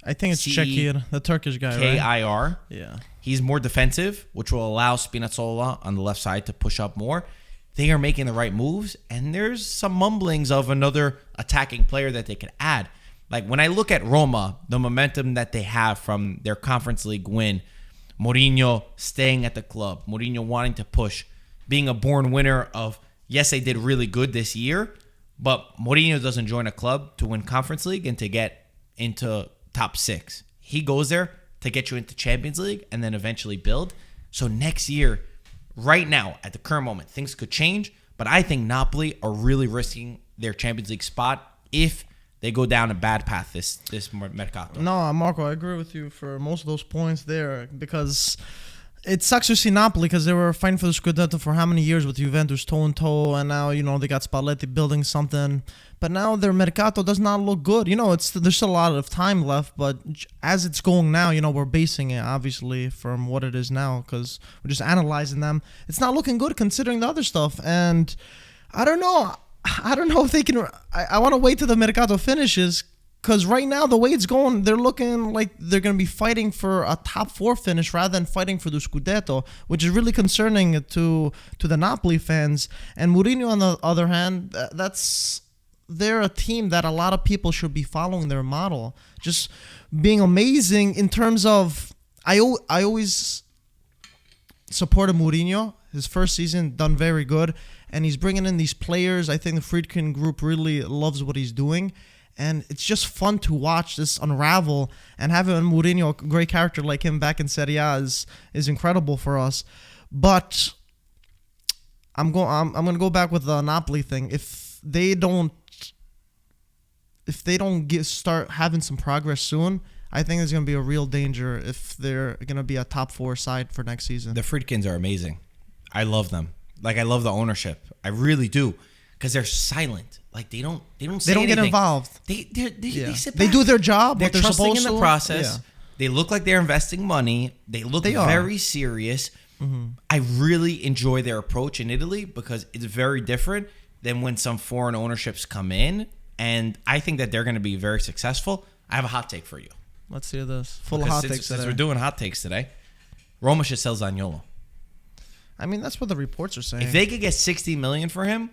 I think it's Çekir, the Turkish guy, K-I-R. Right? Yeah. He's more defensive, which will allow Spinazzola on the left side to push up more. they are making the right moves, and there's some mumblings of another attacking player that they could add. Like when I look at Roma, the momentum that they have from their Conference League win, Mourinho staying at the club, Mourinho wanting to push, being a born winner of, yes, they did really good this year, but Mourinho doesn't join a club to win Conference League and to get into top 6. He goes there to get you into Champions League and then eventually build. So next year, right now, at the current moment, things could change, but I think Napoli are really risking their Champions League spot if they go down a bad path this Mercato. No, Marco, I agree with you for most of those points there, because it sucks to see Napoli because they were fighting for the Scudetto for how many years with Juventus toe and toe, and now they got Spalletti building something, but now their Mercato does not look good. There's still a lot of time left, but as it's going now, we're basing it obviously from what it is now because we're just analyzing them. It's not looking good considering the other stuff, and I don't know if they can. I want to wait till the Mercato finishes, because right now the way it's going, they're looking like they're going to be fighting for a top 4 finish rather than fighting for the Scudetto, which is really concerning to the Napoli fans. And Mourinho, on the other hand, they're a team that a lot of people should be following their model, just being amazing in terms of. I always supported Mourinho. His first season done very good. And he's bringing in these players. I think the Friedkin group really loves what he's doing. And it's just fun to watch this unravel. And having Mourinho, a great character like him, back in Serie A is incredible for us. But I'm going to go back with the Napoli thing. If they don't start having some progress soon, I think there's going to be a real danger if they're going to be a top 4 side for next season. The Friedkins are amazing. I love them. Like, I love the ownership. I really do. Because they're silent. Like, they don't say anything. They don't get involved. They sit back. They do their job, They're but they're trusting supposed in the to. process. Yeah. They look like they're investing money. They look very serious. Mm-hmm. I really enjoy their approach in Italy because it's very different than when some foreign ownerships come in. And I think that they're going to be very successful. I have a hot take for you. Let's hear this. Full of hot takes Since we're doing hot takes today, Roma should sell Zaniolo. I mean, that's what the reports are saying. If they could get $60 million for him,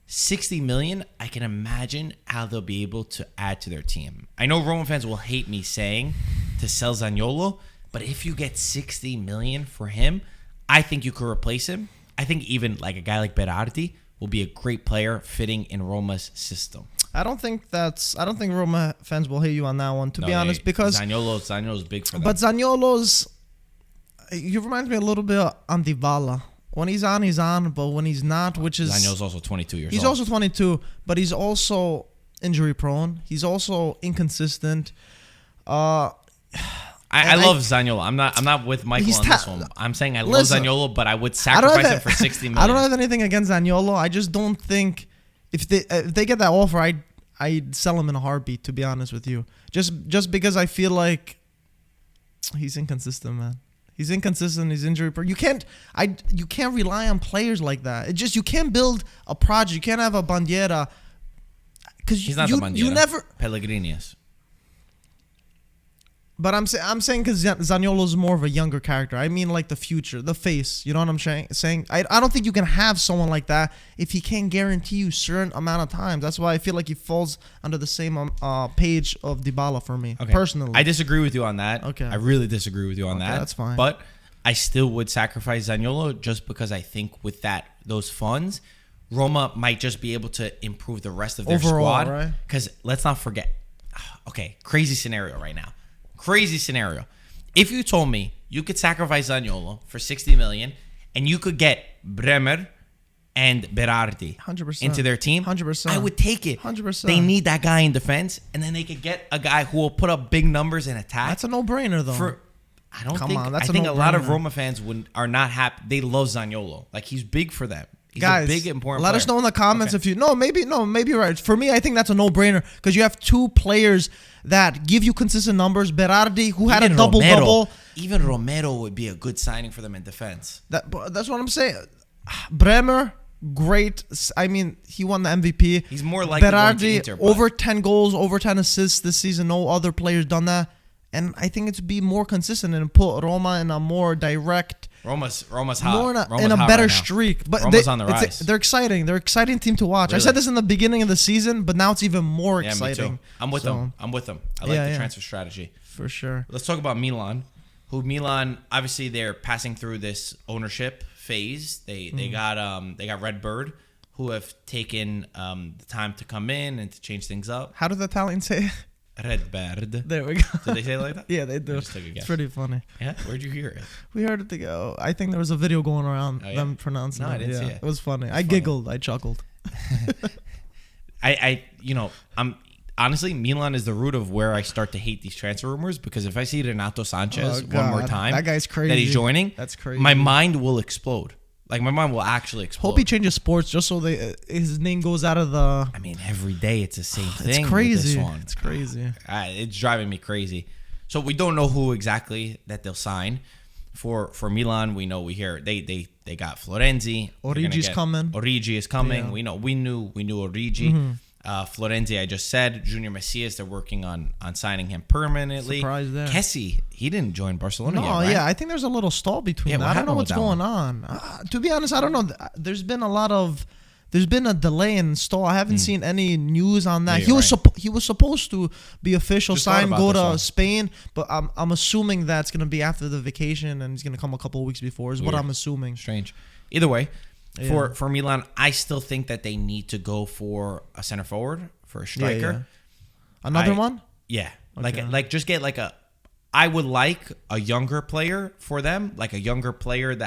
$60 million, I can imagine how they'll be able to add to their team. I know Roma fans will hate me saying to sell Zaniolo, but if you get $60 million for him, I think you could replace him. I think even like a guy like Berardi will be a great player fitting in Roma's system. I don't think Roma fans will hate you on that one, to be honest, because Zaniolo's big for them. But Zaniolo's, you remind me a little bit on Dybala. When he's on, but when he's not, which is... Zaniolo's also 22 years old. He's also 22, but he's also injury prone. He's also inconsistent. I love Zaniolo. I'm not with Michael on this one. I'm saying I love Zaniolo, but I would sacrifice him for $60 million. I don't have anything against Zaniolo. I just don't think if they get that offer, I'd sell him in a heartbeat, to be honest with you. Just because I feel like he's inconsistent, man. He's inconsistent. He's injury prone. You can't rely on players like that. You can't build a project. You can't have a Bandiera because he's not the Bandiera. You never Pellegrini is. But I'm saying because Zaniolo is more of a younger character. I mean, like the future, the face. You know what I'm saying? I don't think you can have someone like that if he can't guarantee you a certain amount of times. That's why I feel like he falls under the same page of Dybala for me, personally. I disagree with you on that. Okay. I really disagree with you on that. That's fine. But I still would sacrifice Zaniolo just because I think with those funds, Roma might just be able to improve the rest of their squad. Right? Because let's not forget. Okay, crazy scenario right now. Crazy scenario. If you told me you could sacrifice Zaniolo for $60 million and you could get Bremer and Berardi 100%. into their team, 100%. I would take it. 100%. They need that guy in defense, and then they could get a guy who will put up big numbers in attack. That's a no-brainer, though. I think a lot of Roma fans are not happy. They love Zaniolo. Like, he's big for them. He's Guys, a big, important let player. us know in the comments if you... maybe you're right. For me, I think that's a no-brainer because you have two players that give you consistent numbers. Berardi, who had a double-double. Even Romero would be a good signing for them in defense. That's what I'm saying. Bremer, great. I mean, he won the MVP. He's more likely going to Inter. Over 10 goals, over 10 assists this season. No other players done that. And I think it's be more consistent and put Roma in a more direct Roma's hot. more Roma's in a hot better right now. streak. But Roma's on the rise. they're exciting. They're an exciting team to watch. I Really? said this in the beginning of the season, but now it's even more Yeah, exciting. me too. I'm with them. I like the transfer strategy. For sure. Let's talk about Milan. Milan, obviously they're passing through this ownership phase. They got Redbird, who have taken the time to come in and to change things up. How do the Italians say it? Redbird. There we go. Did they say it like that? Yeah, they do. I just took a guess. It's pretty funny. Yeah? Where'd you hear it? We heard it together. I think there was a video going around them pronouncing No, it. I didn't see it. It was funny. I giggled. I chuckled. I'm honestly, Milan is the root of where I start to hate these transfer rumors, because if I see Renato Sanchez one more time, that guy's crazy. that he's joining, that's crazy. My mind will explode. Like, my mind will actually explode. Hope he changes sports just so his name goes out of the. I mean, every day it's the same thing. It's crazy. With this one. It's crazy. It's driving me crazy. So we don't know who exactly that they'll sign for Milan. We hear they got Florenzi. Origi's coming. Origi is coming. Yeah. We knew Origi. Mm-hmm. Florenzi, I just said. Junior Messias, they're working on signing him permanently. Surprise there. Kessie, he didn't join Barcelona yet, right? Yeah, I think there's a little stall between them. I don't know what's going on. To be honest, I don't know. There's been a delay in stall. I haven't seen any news on that. Yeah, he was supposed to be official, Just sign, thought go about to this Spain, but I'm assuming that's gonna be after the vacation and he's gonna come a couple of weeks before. Is what Weird. I'm assuming. Strange. Either way, Yeah. for Milan, I still think that they need to go for a center forward, for a striker. Yeah. Another one? Yeah. Okay. Like just get I would like a younger player for them, like a younger player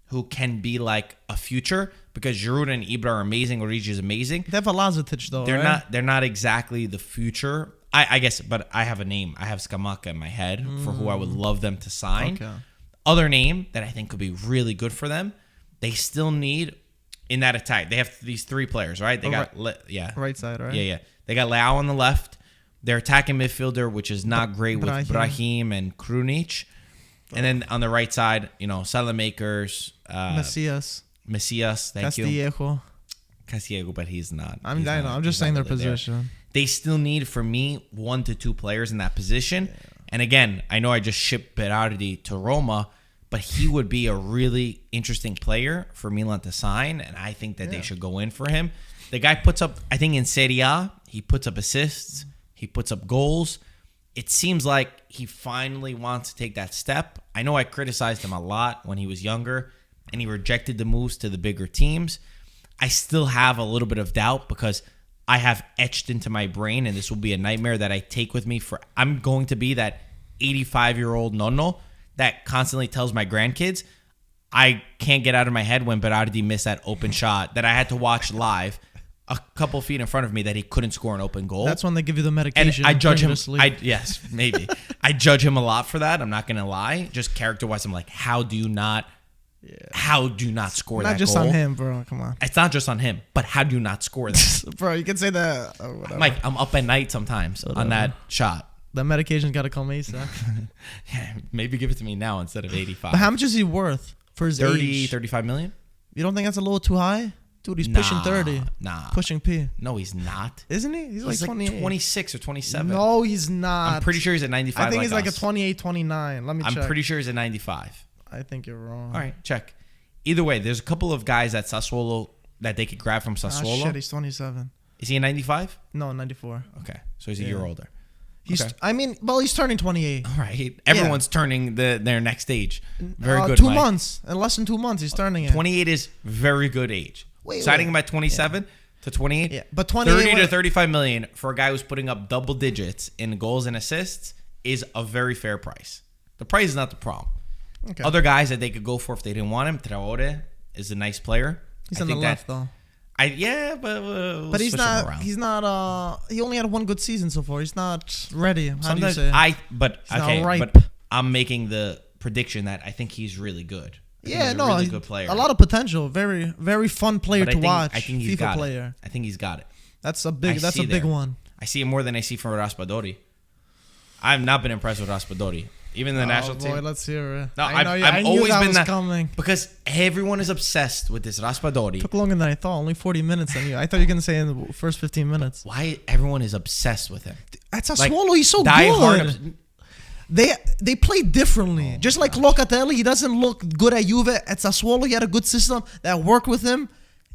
who can be like a future, because Giroud and Ibra are amazing, Origi is amazing. They have a Lazetic though. They're not exactly the future. I guess, but I have a name. I have Scamacca in my head for who I would love them to sign. Okay. Other name that I think could be really good for them. They still need in that attack. They have these three players, right? They got Right side, right? Yeah. They got Leao on the left. Their attacking midfielder, which is not great with Brahim and Krunic. And then on the right side, Salamakers, Messias, thank you. Castillejo, but he's not. I know. I'm just saying their position. They still need, for me, 1 to 2 players in that position. Yeah. And again, I know I just shipped Berardi to Roma, but he would be a really interesting player for Milan to sign, and I think that they should go in for him. The guy puts up, I think in Serie A, he puts up assists, he puts up goals. It seems like he finally wants to take that step. I know I criticized him a lot when he was younger, and he rejected the moves to the bigger teams. I still have a little bit of doubt because I have etched into my brain, and this will be a nightmare that I take with me for. I'm going to be that 85-year-old nonno that constantly tells my grandkids I can't get out of my head when Berardi missed that open shot that I had to watch live a couple feet in front of me that he couldn't score an open goal. That's when they give you the medication. And I judge him. Yes, maybe. I judge him a lot for that. I'm not going to lie. Just character-wise, I'm like, how do you not score that goal? Not just on him, bro. Come on. It's not just on him, but how do you not score that? Bro, you can say that. Or whatever. Mike, I'm up at night sometimes on that shot. The medication's got to come ASAP. Yeah, maybe give it to me now instead of 85. But how much is he worth for his 30, age? 35 million? You don't think that's a little too high? Dude, he's pushing 30. Nah. Pushing P. No, he's not. Isn't he? He's like 28. 26 or 27. No, he's not. I'm pretty sure he's at 95. I think he's like a 28, 29. Let me check. I'm pretty sure he's at 95. I think you're wrong. All right, check. Either way, there's a couple of guys at Sassuolo that they could grab from Sassuolo. Shit, he's 27. Is he a 95? No, 94. Okay, so he's a year older. He's. Okay. I mean, well, he's turning 28. All right, everyone's turning their next stage. Very good. 2 months. In less than 2 months, he's turning it. 28 is very good age. Signing him at 27 to 28. Yeah, but 28 30 to 35 million for a guy who's putting up double digits in goals and assists is a very fair price. The price is not the problem. Okay. Other guys that they could go for if they didn't want him, Traore is a nice player. He's on the left though. But he's not. He's not. He only had one good season so far. He's not ready. How do you say? But I'm making the prediction that I think he's really good. Yeah, he's a really good player. A lot of potential. Very, very fun player to watch. I think he's FIFA got player. it. I think he's got it. That's a big one. I see it more than I see from Raspadori. I've not been impressed with Raspadori. Even the national team. Let's hear it. No, I've always been that coming. because everyone is obsessed with this Raspadori. Took longer than I thought. Only 40 minutes. I thought you were gonna say in the first 15 minutes. Why everyone is obsessed with him? That's Sassuolo. He's so good. they play differently. Just like Locatelli, he doesn't look good at Juve. At Sassuolo, he had a good system that worked with him,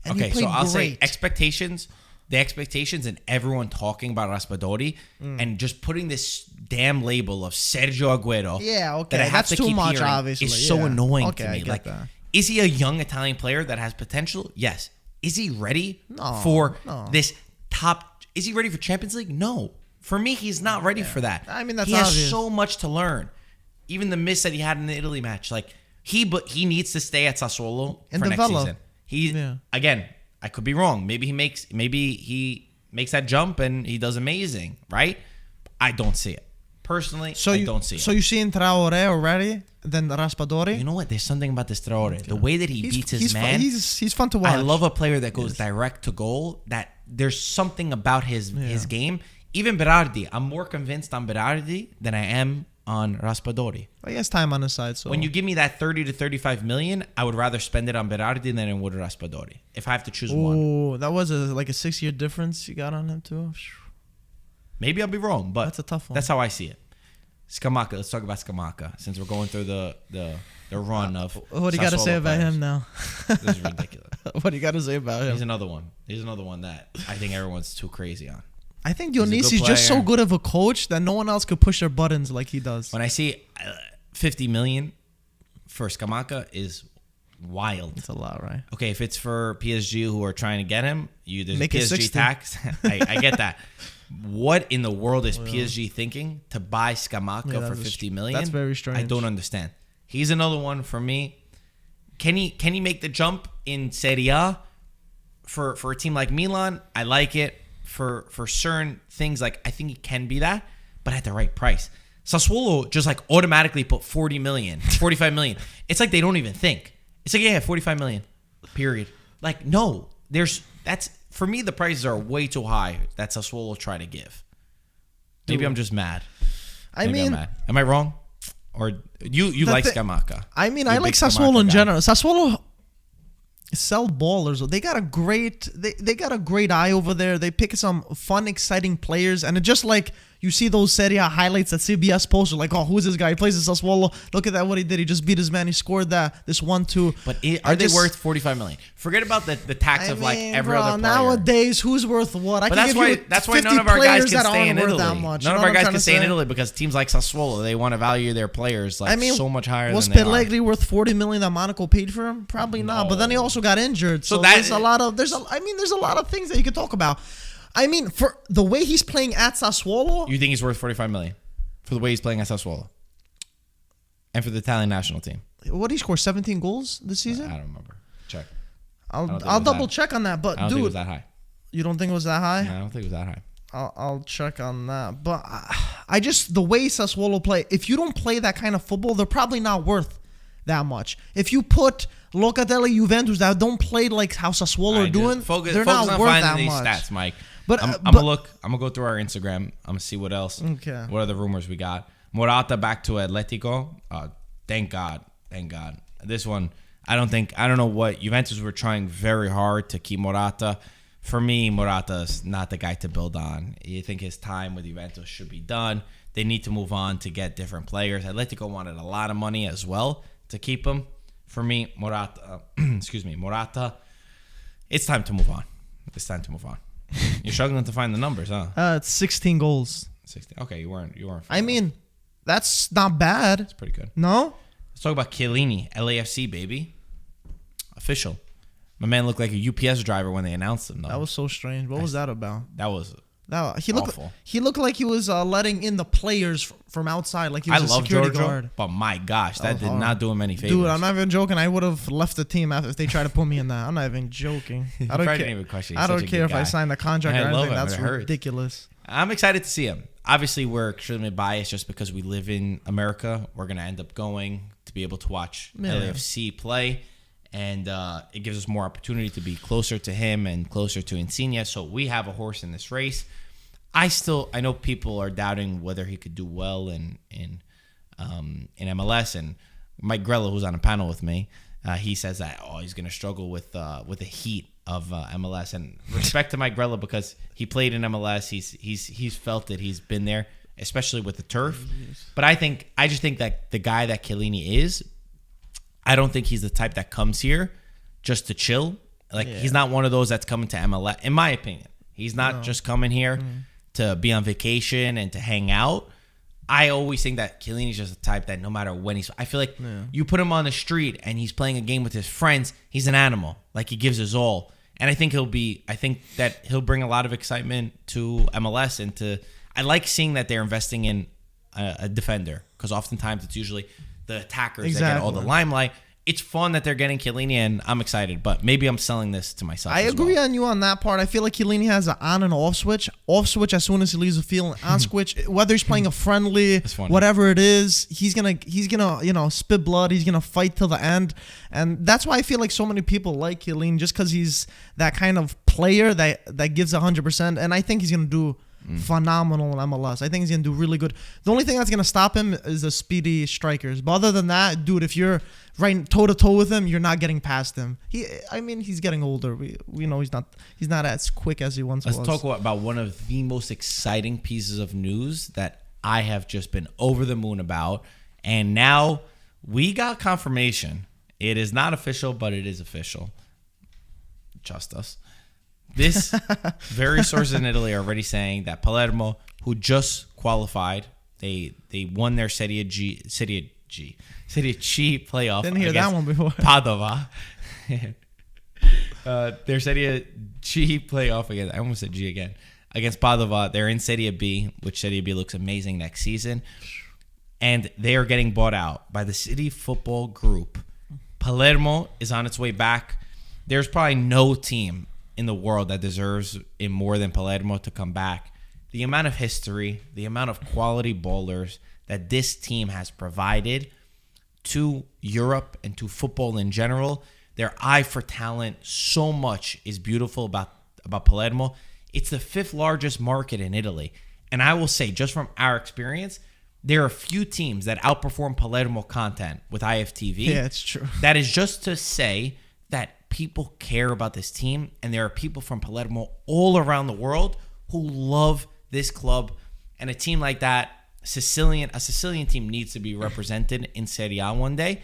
and he played I'll say great. expectations. The expectations and everyone talking about Raspadori and just putting this damn label of Sergio Aguero. Yeah, okay, that I have that's to too keep much. hearing Obviously, is so annoying okay, to I me. get Like, that. is he a young Italian player that has potential? Yes. Is he ready No. this top? Is he ready for Champions League? No. For me, he's not ready for that. I mean, that's he has obvious. so much to learn. Even the miss that he had in the Italy match, like he needs to stay at Sassuolo And for develop. next season. Again, I could be wrong. Maybe he makes that jump and he does amazing, right? I don't see it. Personally, I don't see it. So you seen Traore already? Then Raspadori? You know what? There's something about this Traore. The way that he beats his man. He's fun to watch. I love a player that goes direct to goal. That there's something about his game. Even Berardi. I'm more convinced on Berardi than I am on Raspadori. He has time on his side. So When you give me that 30 to 35 million, I would rather spend it on Berardi than I would Raspadori. If I have to choose one. Oh, that was like a 6-year difference you got on him too. Maybe I'll be wrong, but That's a tough one. That's how I see it. Scamacca. Let's talk about Scamacca since we're going through the run of. What do you got to say about him now? This is ridiculous. What do you got to say about him? He's another one. He's another one that I think everyone's too crazy on. I think He's a Dionisi's good just so player. good of a coach that no one else could push their buttons like he does. When I see 50 million for Scamacca is wild. It's a lot, right? Okay, if it's for PSG who are trying to get him, there's Make a it PSG 60. tax. I get that. What in the world is PSG thinking to buy Scamacca for 50 million? That's very strange. I don't understand. He's another one for me. Can he make the jump in Serie A for a team like Milan? I like it. For certain things, like I think he can be that, but at the right price. Sassuolo just like automatically put 40 million, 45 million. It's like they don't even think. It's like, yeah, 45 million, period. Like, no, that's for me, the prices are way too high that Sassuolo try to give. Maybe I'm just mad. I'm mad. Am I wrong? Or you like Scamacca? I mean, You're I a like big Sassuolo Scamacca in guy. general. Sassuolo sell ballers. They got a great they got a great eye over there. They pick some fun, exciting players, and it just like you see those Serie A highlights that CBS posts. Like, oh, who's this guy? He plays in Sassuolo. Look at that, what he did. He just beat his man. He scored this 1-2. But are they worth 45 million? Forget about the tax of like every other player. Nowadays, who's worth what? But that's why none of our guys can stay in Italy. None of our guys can stay in Italy because teams like Sassuolo, they want to value their players like so much higher was than they are. Pellegrini worth 40 million that Monaco paid for him? Probably not. But then he also got injured. So there's a lot of there's a lot of things that you could talk about. I mean, for the way he's playing at Sassuolo, You think he's worth 45 million for the way he's playing at Sassuolo and for the Italian national team? what did he score? 17 goals this season? I don't remember. Check. I'll double check on that. But I don't think it was dude, that high. you don't think it was that high? No, I don't think it was that high. I'll check on that. But I just the way Sassuolo play. If you don't play that kind of football, they're probably not worth that much. If you put Locatelli, Juventus that don't play like how Sassuolo are doing, they're not on worth finding that these much. stats, Mike. But I'm gonna look. I'm gonna go through our Instagram. I'm gonna see what else. Okay. What other rumors we got? Morata back to Atletico. Thank God. Thank God. This one, I don't know what Juventus were trying very hard to keep Morata. For me, Morata's not the guy to build on. You think his time with Juventus should be done. They need to move on to get different players. Atletico wanted a lot of money as well to keep him. For me, Morata, Morata, it's time to move on. It's time to move on. You're struggling to find the numbers, huh? It's 16 goals. 60. Okay, you weren't. I mean, that's not bad. It's pretty good. No? Let's talk about Chiellini, LAFC, baby. Official. My man looked like a UPS driver when they announced him, though. That was so strange. What was that about? That was awful. He looked like he was letting in the players from outside, like he was a security guard. But my gosh, that did not do him any favors. Dude, I'm not even joking. I would have left the team if they tried to put me in that. I'm not even joking. I don't care. I don't care if I sign the contract or anything. That's ridiculous. I'm excited to see him. Obviously, we're extremely biased just because we live in America. We're going to end up going to be able to watch LAFC play. And it gives us more opportunity to be closer to him and closer to Insigne. So we have a horse in this race. I know people are doubting whether he could do well in MLS. And Mike Grella, who's on a panel with me, he says that he's going to struggle with the heat of MLS. And respect to Mike Grella because he played in MLS. He's felt it. He's been there. especially with the turf. But I just think that the guy that Chiellini is, I don't think he's the type that comes here just to chill. Like, he's not one of those that's coming to MLS, in my opinion. He's not just coming here to be on vacation and to hang out. I always think that Chiellini's just a type that no matter when I feel like you put him on the street and he's playing a game with his friends, he's an animal. Like, he gives his all. And I think that he'll bring a lot of excitement to MLS I like seeing that they're investing in a defender, because oftentimes it's usually the attackers that get all the limelight. It's fun that they're getting Chiellini, and I'm excited, but maybe I'm selling this to myself. I agree on you on that part. I feel like Chiellini has an on and off switch. Off switch as soon as he leaves the field, on switch whether he's playing a friendly, whatever it is, he's gonna spit blood. He's gonna fight till the end, and that's why I feel like so many people like Chiellini, just because he's that kind of player that gives 100%, and I think he's gonna do phenomenal in MLS. I think he's gonna do really good. The only thing that's gonna stop him is the speedy strikers. But other than that, dude, if you're right toe to toe with him, you're not getting past him. He's getting older. We know he's not as quick as he once was. Let's talk about one of the most exciting pieces of news that I have just been over the moon about, and now we got confirmation. It is not official, but it is official. Trust us. This various sources in Italy are already saying that Palermo, who just qualified, they won their Serie C playoff. Didn't hear that one before. Padova. Their Serie G playoff against, I almost said G again, against Padova. They're in Serie B, which Serie B looks amazing next season, and they are getting bought out by the City Football Group. Palermo is on its way back. There's probably no team in the world that deserves it more than Palermo to come back. The amount of history, the amount of quality bowlers that this team has provided to Europe and to football in general, their eye for talent, so much is beautiful about Palermo. It's the 5th largest market in Italy. And I will say, just from our experience, there are a few teams that outperform Palermo content with IFTV. Yeah, it's true. That is just to say that people care about this team, and there are people from Palermo all around the world who love this club. And a team like that, a Sicilian team, needs to be represented in Serie A one day.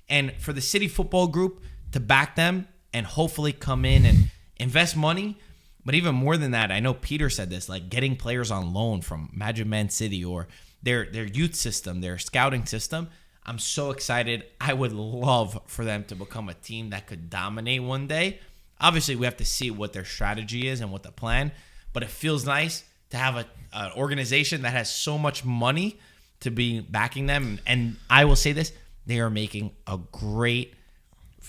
And for the City Football Group to back them and hopefully come in and invest money, but even more than that, I know Peter said this, like getting players on loan from Magic Man City or their youth system, their scouting system. I'm so excited. I would love for them to become a team that could dominate one day. Obviously, we have to see what their strategy is and what the plan, but it feels nice to have an organization that has so much money to be backing them. And I will say this, they are making a great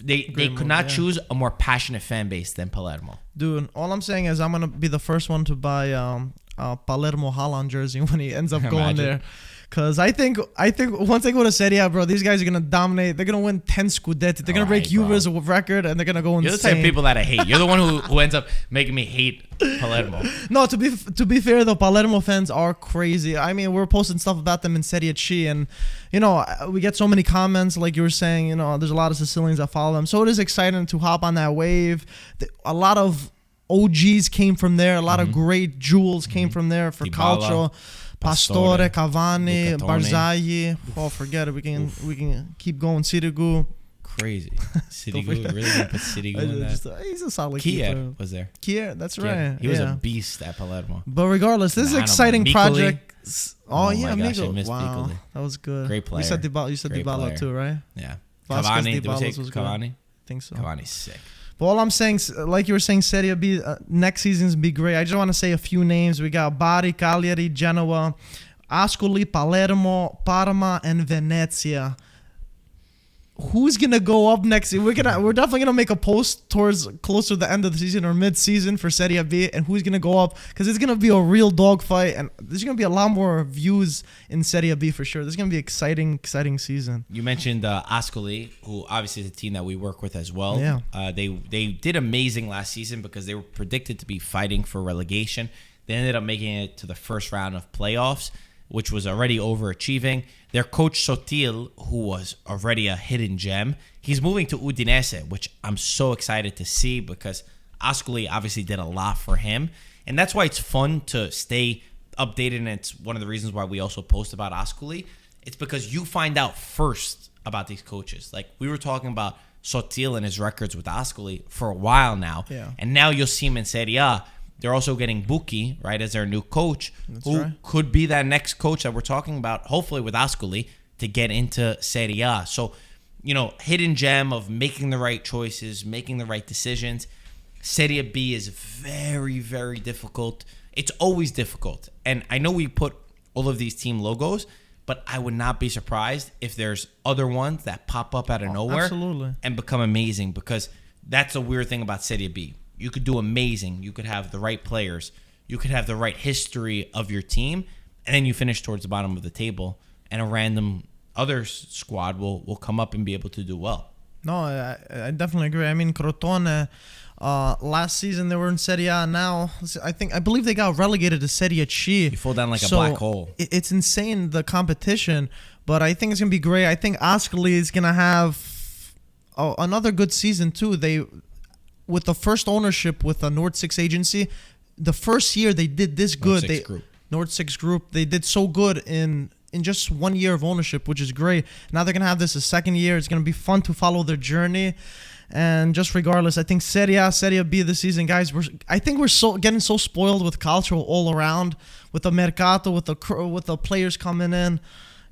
they could not choose a more passionate fan base than Palermo. Dude, all I'm saying is I'm going to be the first one to buy a Palermo Haaland jersey when he ends up going there. Because I think once they go to Serie A, bro, these guys are going to dominate. They're going to win 10 Scudetti. They're going to break Juve's record, and they're going to go insane. You're the type of people that I hate. You're the one who ends up making me hate Palermo. No, to be fair, though, Palermo fans are crazy. I mean, we're posting stuff about them in Serie C, and, you know, we get so many comments, like you were saying, you know, there's a lot of Sicilians that follow them. So it is exciting to hop on that wave. A lot of OGs came from there. A lot of great jewels came from there for Dybala, calcio. Pastore, Cavani, Lucatone. Barzagli. Oh, forget it. We can keep going. Sirigu. Crazy. Sirigu. Really gonna put Sirigu in that? He's a solid Kier keeper. was there. Kier, that's right. He was a beast at Palermo. But regardless, this is an exciting project. Oh yeah, my gosh, I Migo. miss Wow, Piccoli. that was good. Great player. You said Dybala too, right? Yeah. Vasquez, Cavani. Did we say Dybala's was Cavani? good. I think so. Cavani's sick. But all I'm saying, like you were saying, Serie B next season's be great. I just want to say a few names. We got Bari, Cagliari, Genoa, Ascoli, Palermo, Parma, and Venezia. Who's gonna go up next? We're definitely gonna make a post towards closer to the end of the season or mid-season for Serie B, and who's gonna go up, because it's gonna be a real dogfight, and there's gonna be a lot more views in Serie B for sure. This is gonna be exciting season. You mentioned Ascoli, who obviously is a team that we work with as well. Yeah. They did amazing last season because they were predicted to be fighting for relegation. They ended up making it to the first round of playoffs, which was already overachieving. Their coach Sotil, who was already a hidden gem, he's moving to Udinese, which I'm so excited to see because Ascoli obviously did a lot for him. And that's why it's fun to stay updated, and it's one of the reasons why we also post about Ascoli. It's because you find out first about these coaches. Like, we were talking about Sottil and his records with Ascoli for a while now. Yeah. And now you'll see him in Serie A. They're also getting Bucchi, right, as their new coach, who could be that next coach that we're talking about, hopefully with Ascoli, to get into Serie A. So, hidden gem of making the right choices, making the right decisions. Serie B is very, very difficult. It's always difficult. And I know we put all of these team logos, but I would not be surprised if there's other ones that pop up out of nowhere and become amazing, because that's a weird thing about Serie B. You could do amazing. You could have the right players. You could have the right history of your team, and then you finish towards the bottom of the table, and a random other squad will come up and be able to do well. No, I definitely agree. I mean, Crotone, last season they were in Serie A. Now, I believe they got relegated to Serie C. You fall down like a black hole. It's insane, the competition, but I think it's going to be great. I think Ascoli is going to have another good season, too. With the first ownership with the Nord 6 agency, the first year they did this good. Nord 6 Group, they did so good in just 1 year of ownership, which is great. Now they're going to have this a second year. It's going to be fun to follow their journey. And just regardless, I think Serie A, Serie B this season, guys, I think we're getting so spoiled with calcio all around, with the Mercato, with the players coming in.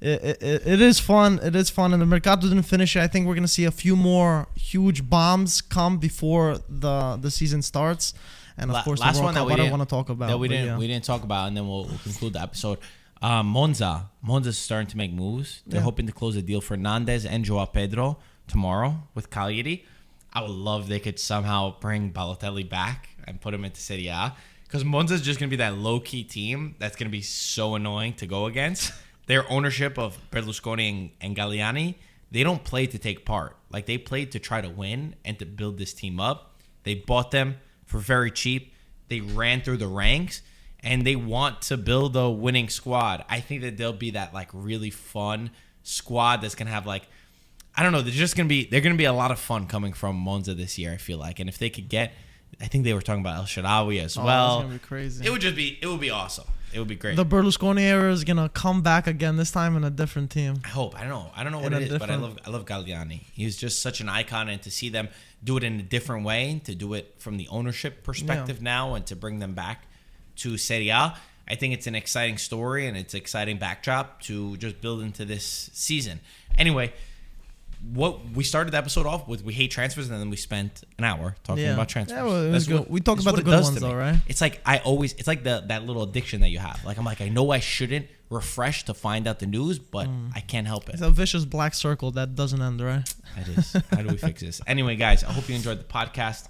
It is fun. It is fun. And the Mercato didn't finish it. I think we're going to see a few more huge bombs come before the season starts. And of course, the World Cup, I don't want to talk about. That we didn't talk about, and then we'll conclude the episode. Monza's starting to make moves. They're hoping to close a deal for Nandez and Joao Pedro tomorrow with Cagliari. I would love if they could somehow bring Balotelli back and put him into Serie A, because Monza's just going to be that low-key team that's going to be so annoying to go against. Their ownership of Berlusconi and Galliani, they don't play to take part. Like, they played to try to win and to build this team up. They bought them for very cheap. They ran through the ranks, and they want to build a winning squad. I think that they'll be that, like, really fun squad that's going to have, like, I don't know, they're going to be a lot of fun coming from Monza this year, I feel like. And if they could get, I think they were talking about El Shaarawy as well. That's going to be crazy. It would be awesome. It would be great. The Berlusconi era is going to come back again, this time in a different team. I hope. I don't know what it is, but I love Galliani. He's just such an icon, and to see them do it in a different way, to do it from the ownership perspective now, and to bring them back to Serie A, I think it's an exciting story, and it's an exciting backdrop to just build into this season. Anyway, what we started the episode off with, we hate transfers, and then we spent an hour talking about transfers. Yeah, well, it was good. We talked about the good ones, though, right? It's like it's like that little addiction that you have. Like, I'm like, I know I shouldn't refresh to find out the news, but I can't help it. It's a vicious black circle that doesn't end, right? It is. How do we fix this? Anyway, guys, I hope you enjoyed the podcast.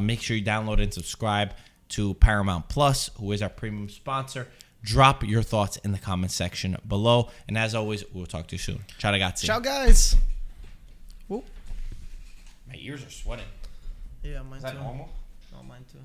Make sure you download and subscribe to Paramount Plus, who is our premium sponsor. Drop your thoughts in the comment section below. And as always, we'll talk to you soon. Ciao, ragazzi. Ciao, guys. Whoop. My ears are sweating. Yeah, mine too. Is that normal? No, mine too.